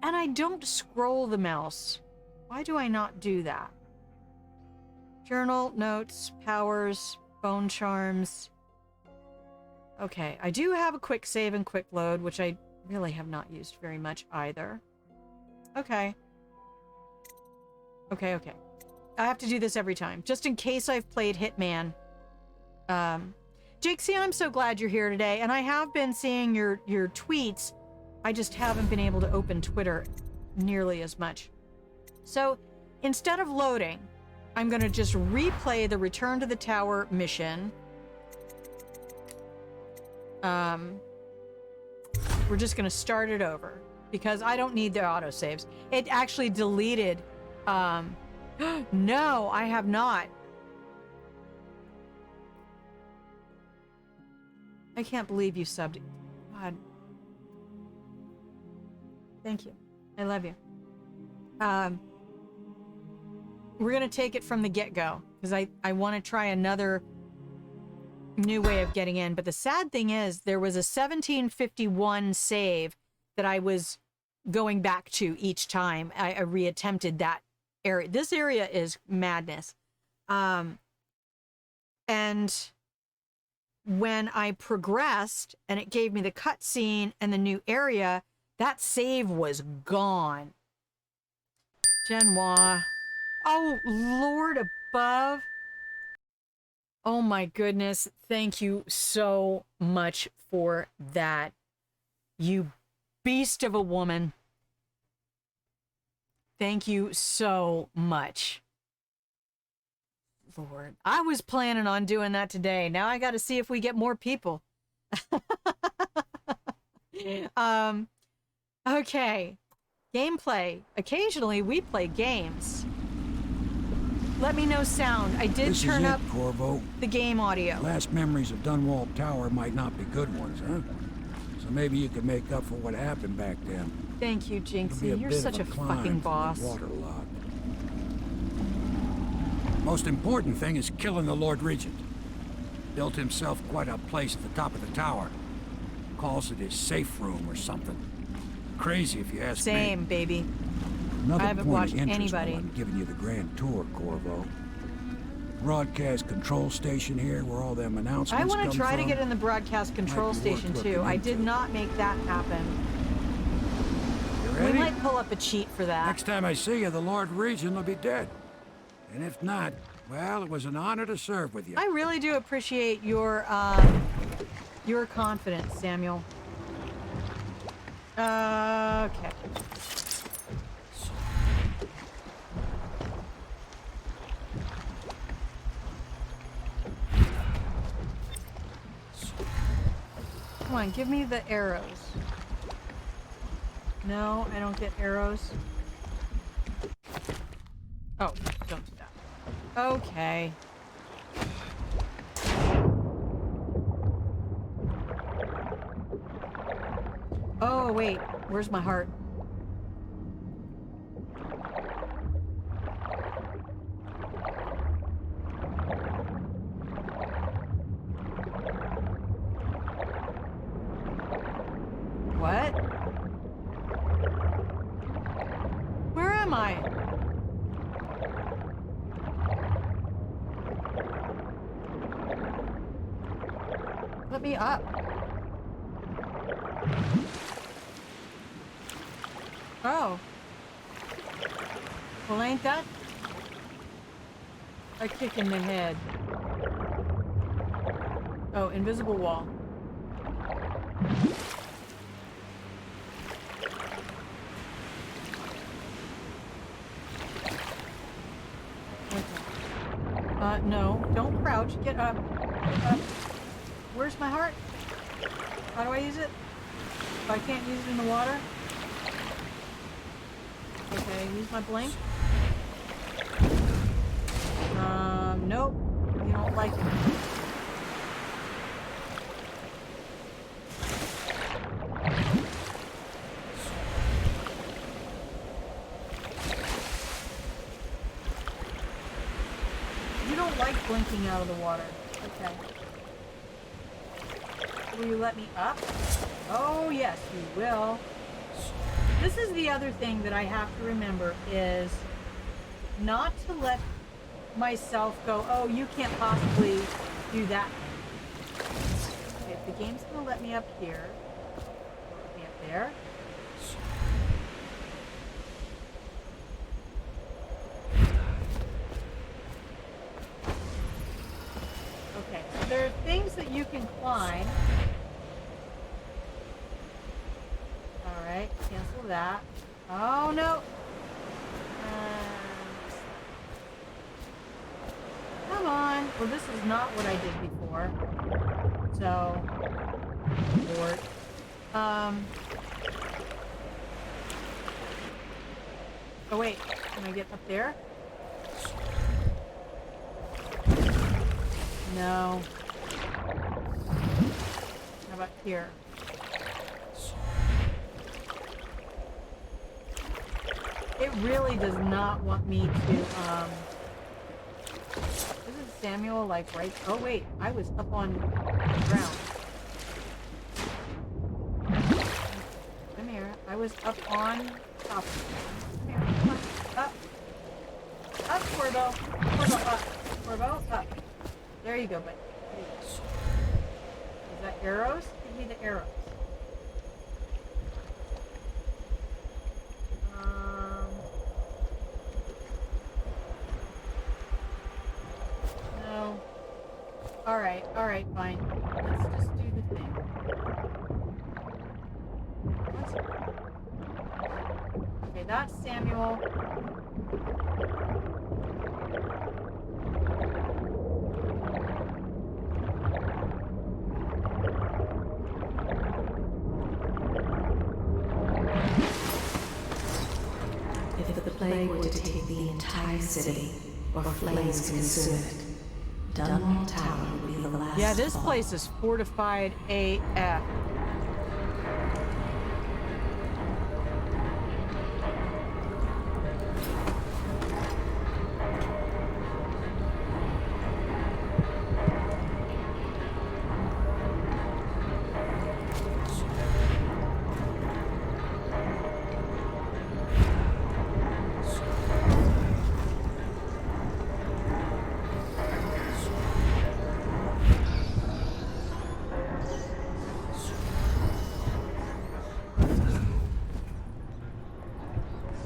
And I don't scroll the mouse. Why do I not do that? Journal, notes, powers, bone charms. Okay, I do have a quick save and quick load, which I really have not used very much either. Okay. Okay. I have to do this every time, just in case I've played Hitman. Jake, see, I'm so glad you're here today, and I have been seeing your tweets. I just haven't been able to open Twitter nearly as much. So, instead of loading, I'm going to just replay the Return to the Tower mission. We're just going to start it over because I don't need the autosaves. It actually deleted. No, I have not. I can't believe you subbed. God. Thank you. I love you. We're going to take it from the get-go because I want to try another new way of getting in. But the sad thing is there was a 1751 save that I was going back to each time I reattempted that area. This area is madness. And when I progressed and it gave me the cutscene and the new area, that save was gone. Genoa. Oh, Lord above. Oh my goodness. Thank you so much for that. You beast of a woman. Thank you so much. Lord, I was planning on doing that today. Now I got to see if we get more people. Okay. Gameplay. Occasionally we play games. Let me know sound. I did turn up Corvo. The game audio. Last memories of Dunwall Tower might not be good ones, huh? So maybe you could make up for what happened back then. Thank you, Jinxie. You're such a fucking boss. Waterlogged. Most important thing is killing the Lord Regent. Built himself quite a place at the top of the tower. Calls it his safe room or something. Crazy if you ask me. Same, baby. Another I haven't point watched of interest anybody. while I'm giving you the grand tour, Corvo. Broadcast control station here where all them announcements come from. I want to try to get in the broadcast control station too. I did not make that happen. You ready? We might pull up a cheat for that. Next time I see you, the Lord Regent will be dead. And if not, well, it was an honor to serve with you. I really do appreciate your confidence, Samuel. Okay. Come on, give me the arrows. No, I don't get arrows. Oh, don't do that. Okay. Oh, wait. Where's my heart? What? Where am I? Let me up. Oh. Well, ain't that a kick in the head? Oh, invisible wall. Okay. No. Don't crouch. Get up. Get up. Where's my heart? How do I use it? Oh, I can't use it in the water? Okay, use my blink. Nope. You don't like it. You don't like blinking out of the water. Okay. Will you let me up? Oh, yes, you will. This is the other thing that I have to remember is not to let myself go, oh, you can't possibly do that. Okay, if the game's gonna let me up here, let me up there. Okay, so there are things that you can climb. Alright, cancel that. Oh no! Come on! Well, this is not what I did before. So, abort. Oh wait, can I get up there? No. How about here? It really does not want me to, isn't Samuel like right? Oh wait, I was up on the ground. Come here. I was up on top. Come here. Come on. Up. Up, Corbo. Corbo, up. Corbo, up. There you go, buddy. There you go. Is that arrows? Give me the arrows. No. Alright, fine. Let's just do the thing. What? Okay, that's Samuel. If the plague were to take the entire city, or flames consume it, Dunwall Tower would be the last. Yeah, this fall. place is fortified AF.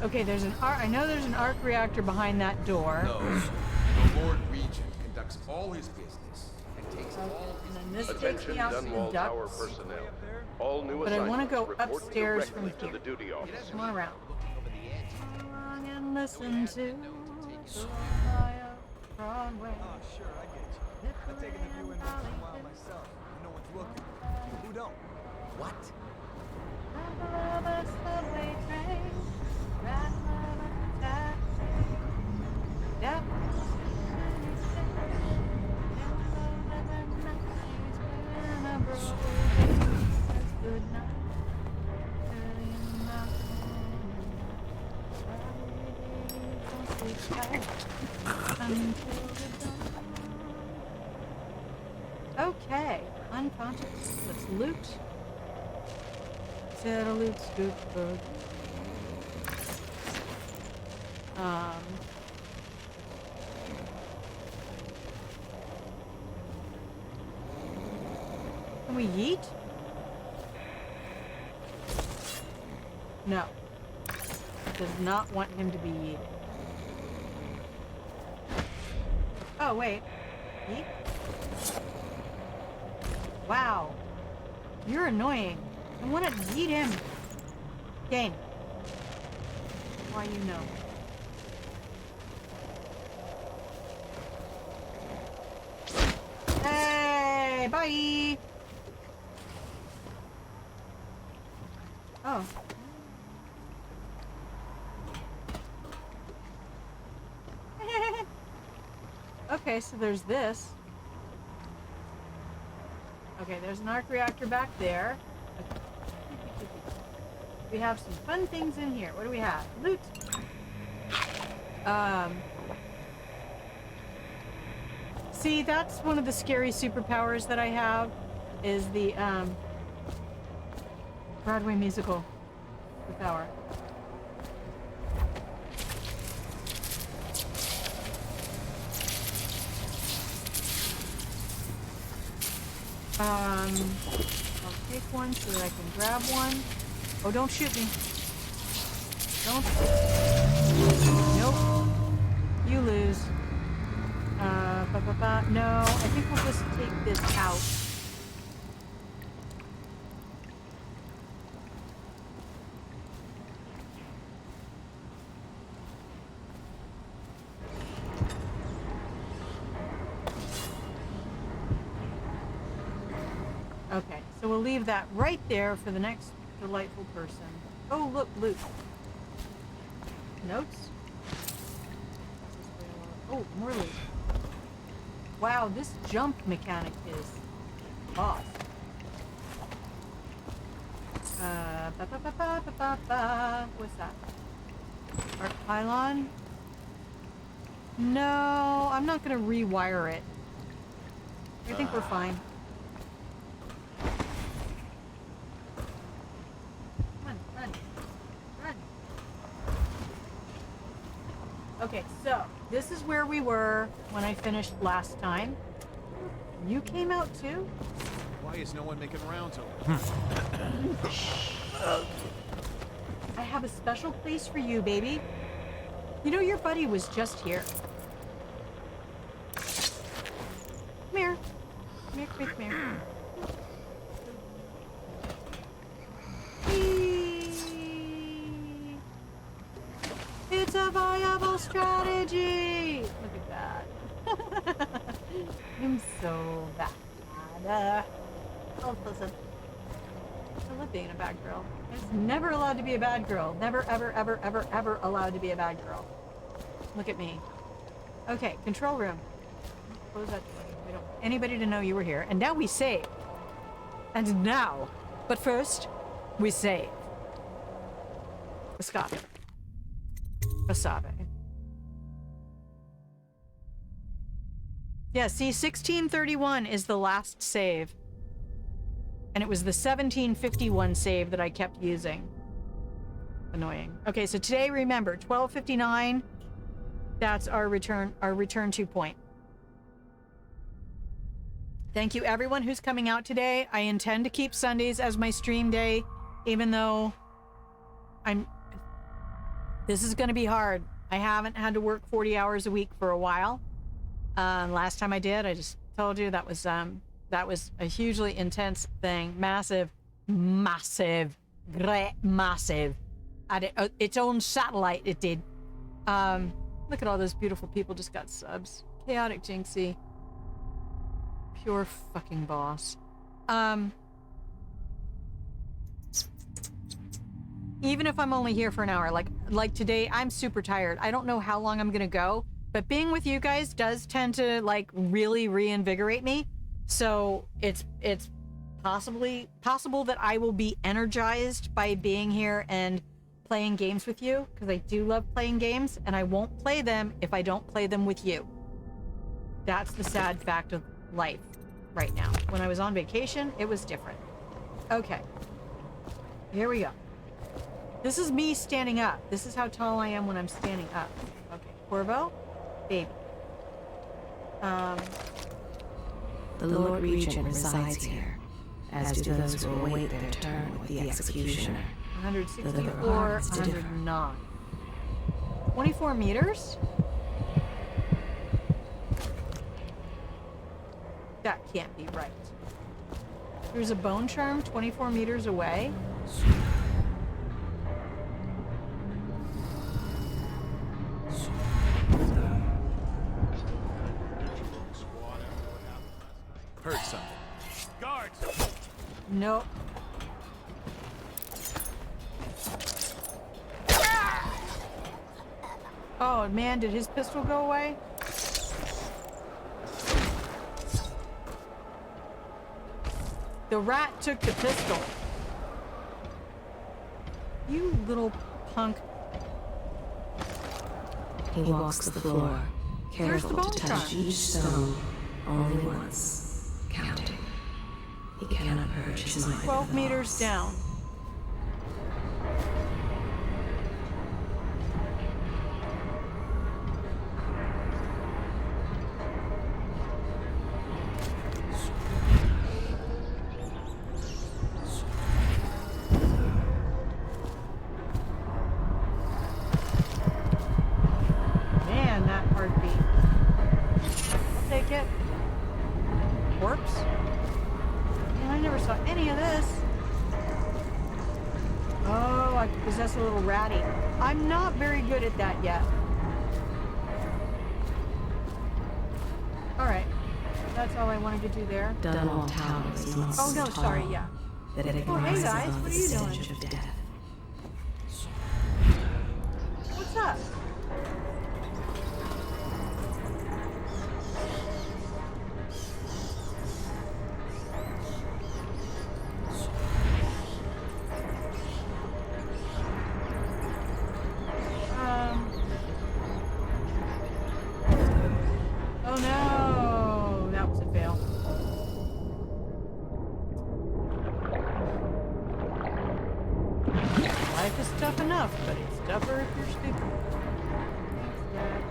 Okay, there's an arc. I know there's an arc reactor behind that door. No, the Lord Regent conducts all his business and takes all And then this takes Attention me out to the Dunwall Tower ducts. personnel. All new But I wanna assignments go report upstairs from directly to here. the duty office. Come on around. Come along and listen to the fire Broadway. Oh, sure, I get you. I've taken the view in once in a while myself. When no one's looking. Who don't? What? Subway train, taxi. Yep. Okay, unconscious. Let's loot. Set a loot scoop bug. Can we yeet? No. It does not want him to be yeeted. Oh, wait. Yeet? Wow. You're annoying. I want to yeet him. Game. Why you know? Okay, bye. Oh. Okay, so there's this. Okay, there's an arc reactor back there. Okay. We have some fun things in here. What do we have? Loot. See, that's one of the scary superpowers that I have, is the, Broadway musical superpower. I'll take one so that I can grab one. Oh, don't shoot me. Don't. Nope. You lose. No, I think we'll just take this out. Okay, so we'll leave that right there for the next delightful person. Oh, look, loot. Notes? Oh, more loot. Wow, this jump mechanic is boss. What's that? Arc pylon? No, I'm not gonna rewire it. I think we're fine. Okay, so this is where we were when I finished last time. You came out too? Why is no one making rounds over? I have a special place for you, baby. You know, your buddy was just here. Come here. Come here, come here, come here. It's a viable strategy! Look at that. I'm so bad. Oh, listen. I love being a bad girl. I was never allowed to be a bad girl. Never, ever, ever, ever, ever allowed to be a bad girl. Look at me. Okay, control room. Close that door. We don't want anybody to know you were here. And now we save. And now, but first, we save. Escape. Wasabi. Yeah, see, 1631 is the last save. And it was the 1751 save that I kept using. Annoying. Okay, so today, remember, 12:59, that's our return to point. Thank you everyone who's coming out today. I intend to keep Sundays as my stream day, even though this is going to be hard. I haven't had to work 40 hours a week for a while. Last time I did, I just told you that was a hugely intense thing. Massive. Great massive. At its own satellite, it did. Look at all those beautiful people just got subs. Chaotic Jinxie. Pure fucking boss. Even if I'm only here for an hour, like today, I'm super tired. I don't know how long I'm gonna go, but being with you guys does tend to really reinvigorate me. So it's possible that I will be energized by being here and playing games with you, because I do love playing games, and I won't play them if I don't play them with you. That's the sad fact of life right now. When I was on vacation, it was different. Okay. Here we go. This is me standing up. This is how tall I am when I'm standing up. Okay. Corvo, baby. The Lord Regent resides here, as do those who await their turn with the executioner. 164, 109. 24 meters? That can't be right. There's a bone charm 24 meters away. Heard something. guards! Nope. Oh man, did his pistol go away? The rat took the pistol. You little punk. He walks the floor, Where's the careful bone to touch chart? each stone only once, counting. He cannot purge his mind. 12 of meters thoughts. down. Man, that heartbeat. I'll take it. Corpse? Man, I never saw any of this. Oh, I possess a little ratty. I'm not very good at that yet. Alright. That's all I wanted to do there. Dunwall Tower is not Oh, so no, sorry, tall yeah. that it Oh, hey, rises guys, above what the are you doing? stench of death. What's up? Oh no, that was a fail. Life is tough enough, but it's tougher if you're stupid. Thanks, Dad.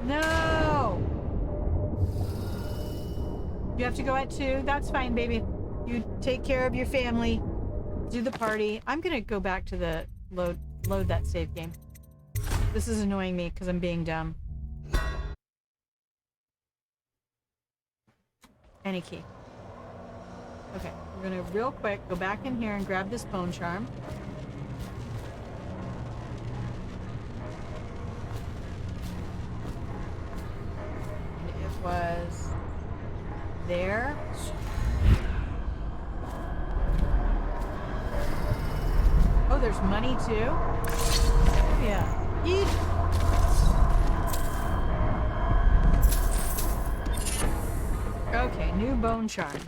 No! You have to go at 2. That's fine, baby. You take care of your family. Do the party. I'm gonna go back to the load that save game. This is annoying me because I'm being dumb. Any key. Okay, we're gonna real quick go back in here and grab this bone charm. And it was there. Oh, there's money too? Oh, yeah. Eat. Okay, new bone charm.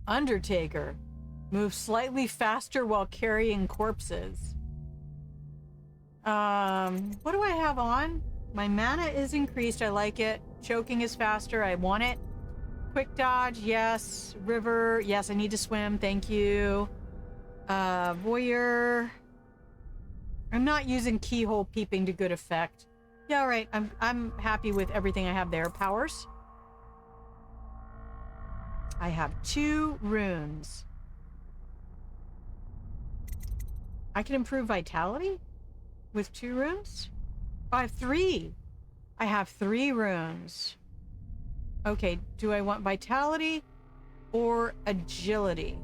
Undertaker. Move slightly faster while carrying corpses. What do I have on? My mana is increased. I like it. Choking is faster. I want it. Quick dodge, yes. River, yes, I need to swim. Thank you. Voyeur. I'm not using keyhole peeping to good effect. Yeah, all right. I'm happy with everything I have there. Powers. I have 2 runes. I can improve vitality with 2 runes? Oh, I have 3. I have 3 runes. Okay, do I want vitality or agility?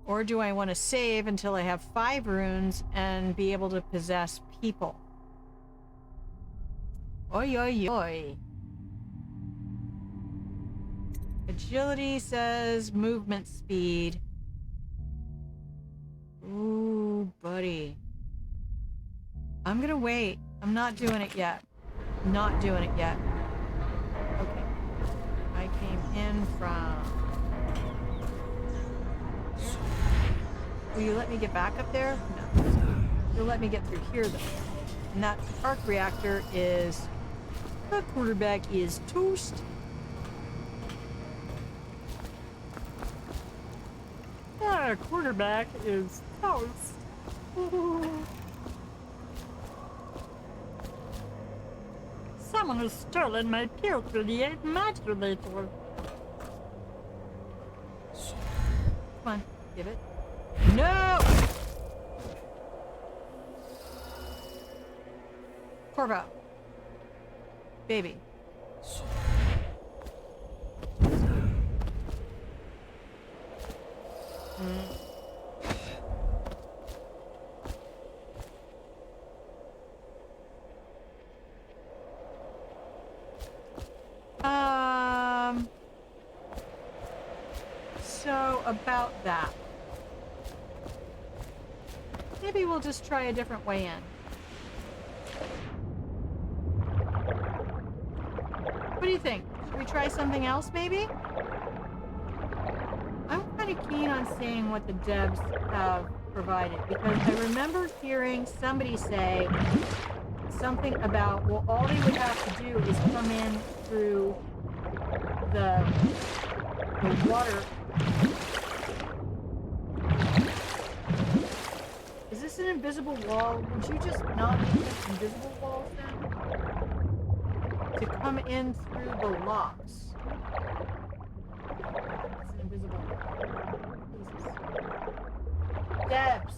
Or do I want to save until I have 5 runes and be able to possess people? Oi, oi, oi. Agility says movement speed. Ooh, buddy. I'm gonna wait. I'm not doing it yet. Not doing it yet. Okay. I came in from... Will you let me get back up there? No. You'll let me get through here, though. And that arc reactor is... The quarterback is toast. Yeah, quarterback is toast. Someone has stolen my P38 modulator. Come on, give it. No! Corvo. Baby. So about that. Maybe we'll just try a different way in. What do you think? Should we try something else, maybe? I'm kind of keen on seeing what the devs have provided, because I remember hearing somebody say something about, well, all they would have to do is come in through the water. Is this an invisible wall? Would you just not make this invisible walls then? To come in through the locks. It's an invisible wall. Jesus. Debs!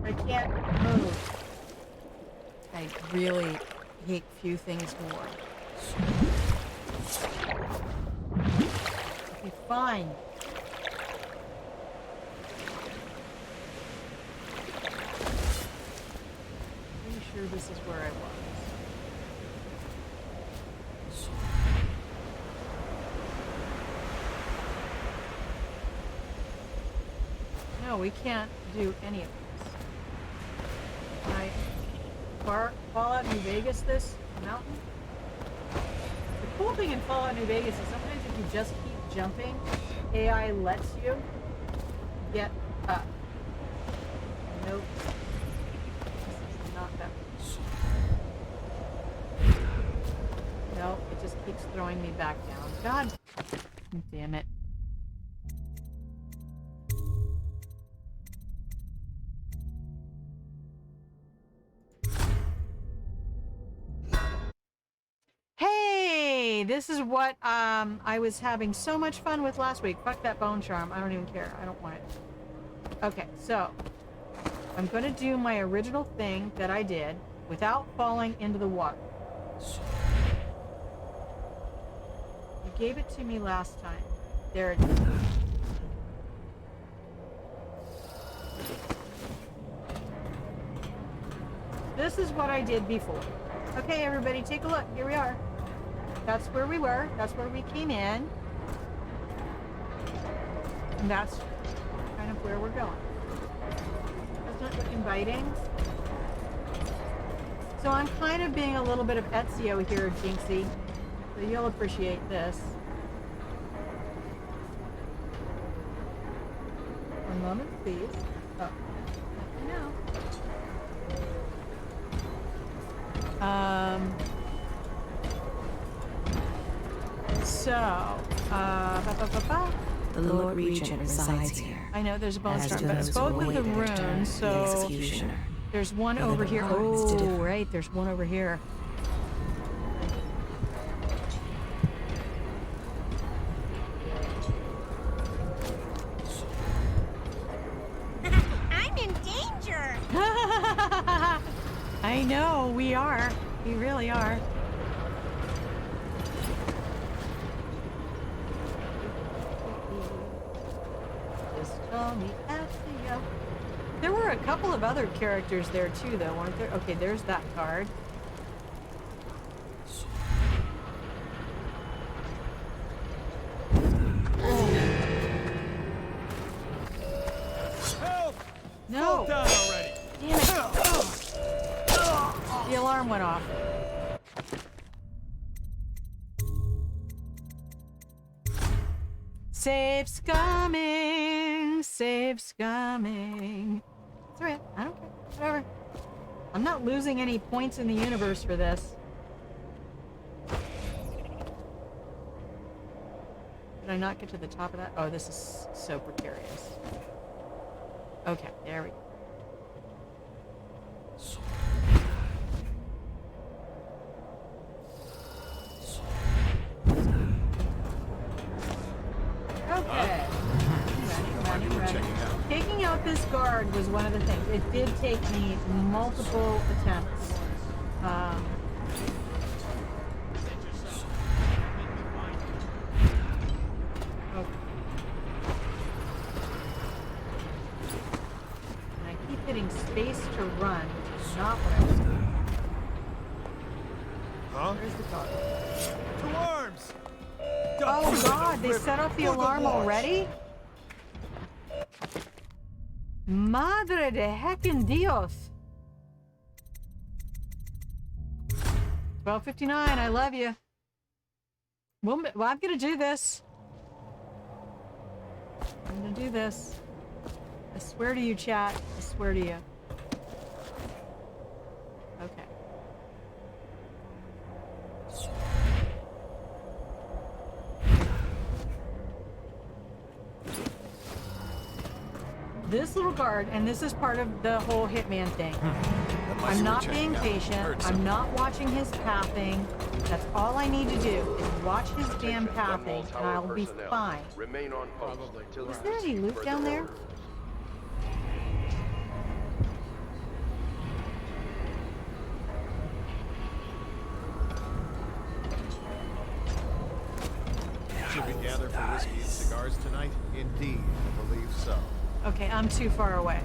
I can't move. I really hate few things more. Okay, fine. Pretty sure this is where I was. No, we can't do any of this. Can I Fallout New Vegas this mountain? The cool thing in Fallout New Vegas is sometimes if you just keep jumping, AI lets you get up. Nope. This is not that. Nope, it just keeps throwing me back down. God damn it. Hey, this is what I was having so much fun with last week. Fuck that bone charm. I don't even care. I don't want it. Okay, so I'm going to do my original thing that I did without falling into the water. You gave it to me last time. There it is. This is what I did before. Okay, everybody, take a look. Here we are. That's where we were. That's where we came in. And that's kind of where we're going. Doesn't it look inviting? So I'm kind of being a little bit of Ezio here, Jinxie. So you'll appreciate this. One moment, please. Oh, no. The Lord Regent resides here. I know there's a bone As star, do but it's those who both of await the their return, runes, the so executioner. there's one Whether over the here. heart is to Oh, differ. right, there's one over here. I'm in danger! I know, we are. We really are. Just call me Ezio. There were a couple of other characters there too, though, weren't there? Okay, there's that card. Help! No! Fall down already! Damn it! The alarm went off. Safe's coming! Safe's coming! It's alright, I don't care. Whatever. I'm not losing any points in the universe for this. Did I not get to the top of that? Oh, this is so precarious. Okay, there we go. this guard was one of the things. It did take me multiple attempts. Okay. And I keep hitting space to run, which is not what I was doing. Huh? Where's the guard? To arms! Oh God, they set off the alarm already? Madre de heckin' Dios. 12:59, I love you. Well, I'm gonna do this. I'm gonna do this. I swear to you, chat. I swear to you. Okay. This little guard, and this is part of the whole hitman thing. I'm not being patient. I'm not watching his pathing. That's all I need to do is watch his damn pathing, and I'll be fine. Remain on post. Is there any loot down there? Should we gather for whiskey and cigars tonight? Indeed, I believe so. Okay, I'm too far away.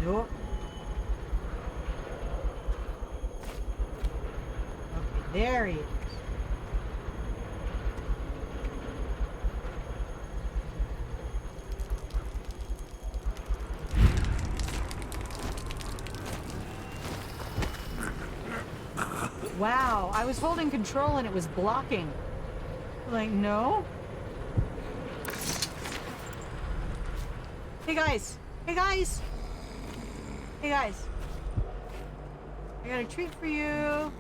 Nope. Okay, there he is. Wow, I was holding control and it was blocking. Like, no? Hey guys! Hey guys! Hey guys! I got a treat for you.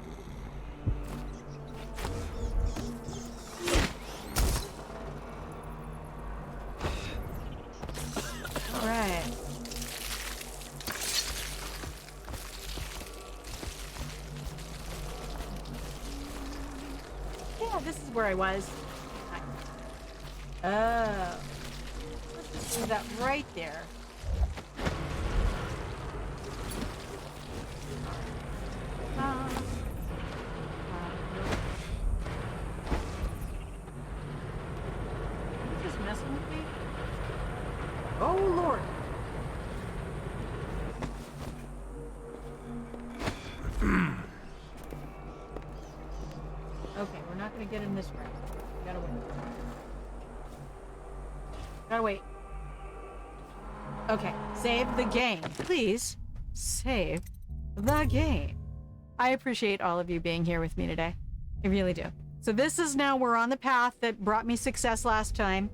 Alright. Yeah, this is where I was. Oh. Let's just do that right there. You just messing with me? Oh Lord. Okay, we're not gonna get in this round. We gotta wait. Gotta wait. Okay, save the game. Please, save the game. I appreciate all of you being here with me today. I really do. So this is now, we're on the path that brought me success last time.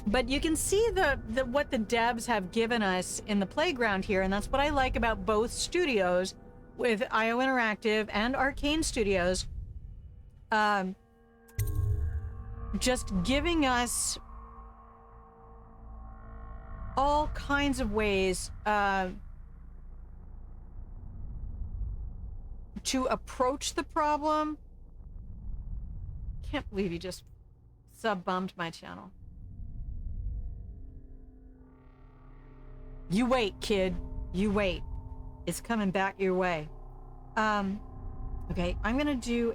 But you can see what the devs have given us in the playground here, and that's what I like about both studios, with IO Interactive and Arcane Studios. Just giving us all kinds of ways to approach the problem. Can't believe you just sub-bumped my channel. You wait, kid. You wait. It's coming back your way. Okay, I'm gonna do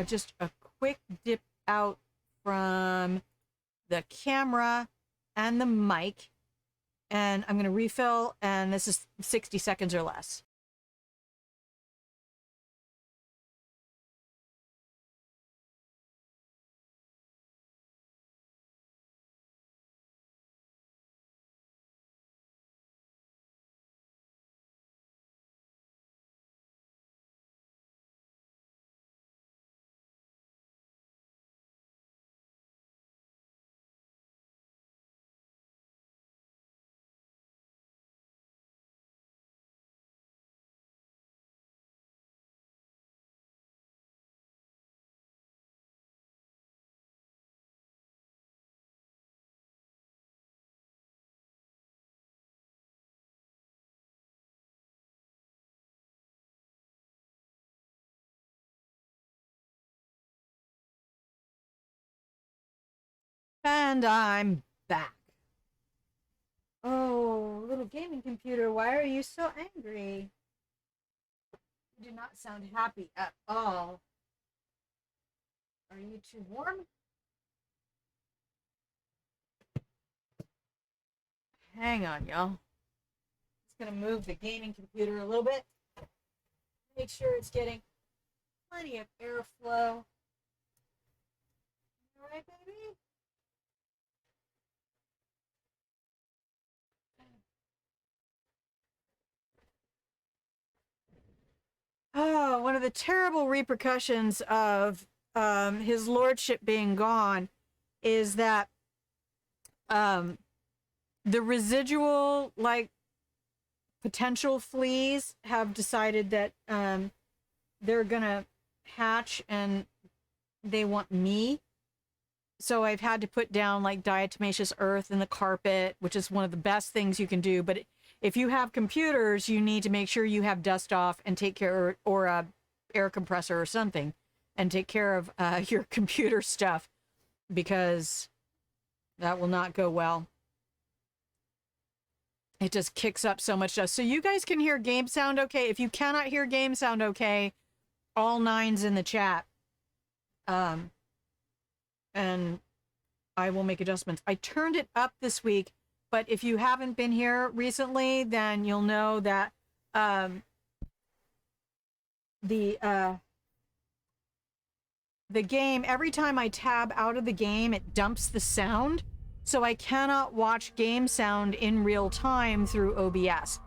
just a quick dip out from the camera and the mic, and I'm gonna refill, and this is 60 seconds or less. And I'm back. Oh, little gaming computer, why are you so angry? You do not sound happy at all. Are you too warm? Hang on, y'all. Just gonna move the gaming computer a little bit. Make sure it's getting plenty of airflow. All right, baby? Oh, one of the terrible repercussions of his lordship being gone is that the residual, like, potential fleas have decided that they're gonna hatch and they want me. So I've had to put down like diatomaceous earth in the carpet, which is one of the best things you can do. But if you have computers, you need to make sure you have dust off and take care, or a air compressor or something, and take care of your computer stuff, because that will not go well. It just kicks up so much dust. So you guys can hear game sound okay. If you cannot hear game sound okay, all 9s in the chat. And I will make adjustments. I turned it up this week, but if you haven't been here recently, then you'll know that the game, every time I tab out of the game, it dumps the sound. So I cannot watch game sound in real time through OBS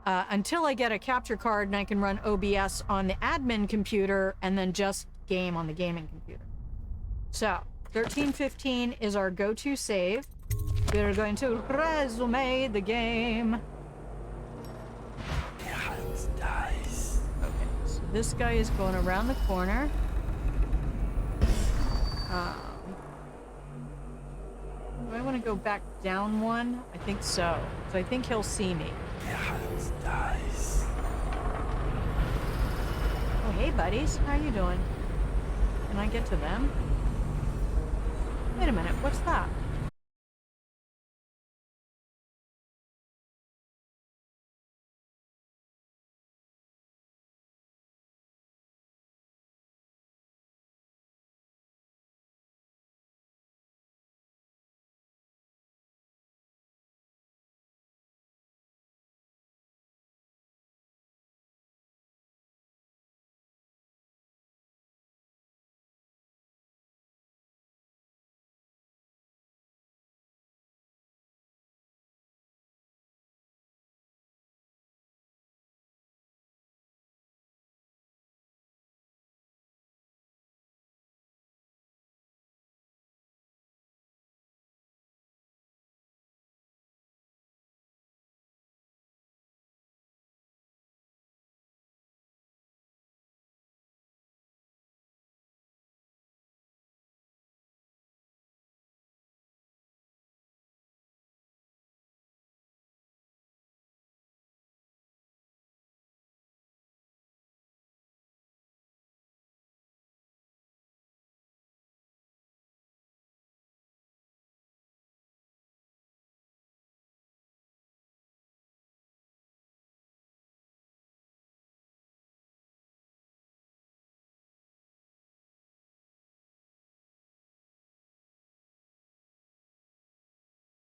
until I get a capture card and I can run OBS on the admin computer and then just game on the gaming computer. So 1315 is our go-to save. We're going to resume the game. Okay, so this guy is going around the corner. Do I want to go back down one? I think so. So I think he'll see me. Oh, hey, buddies. How you doing? Can I get to them? Wait a minute. What's that?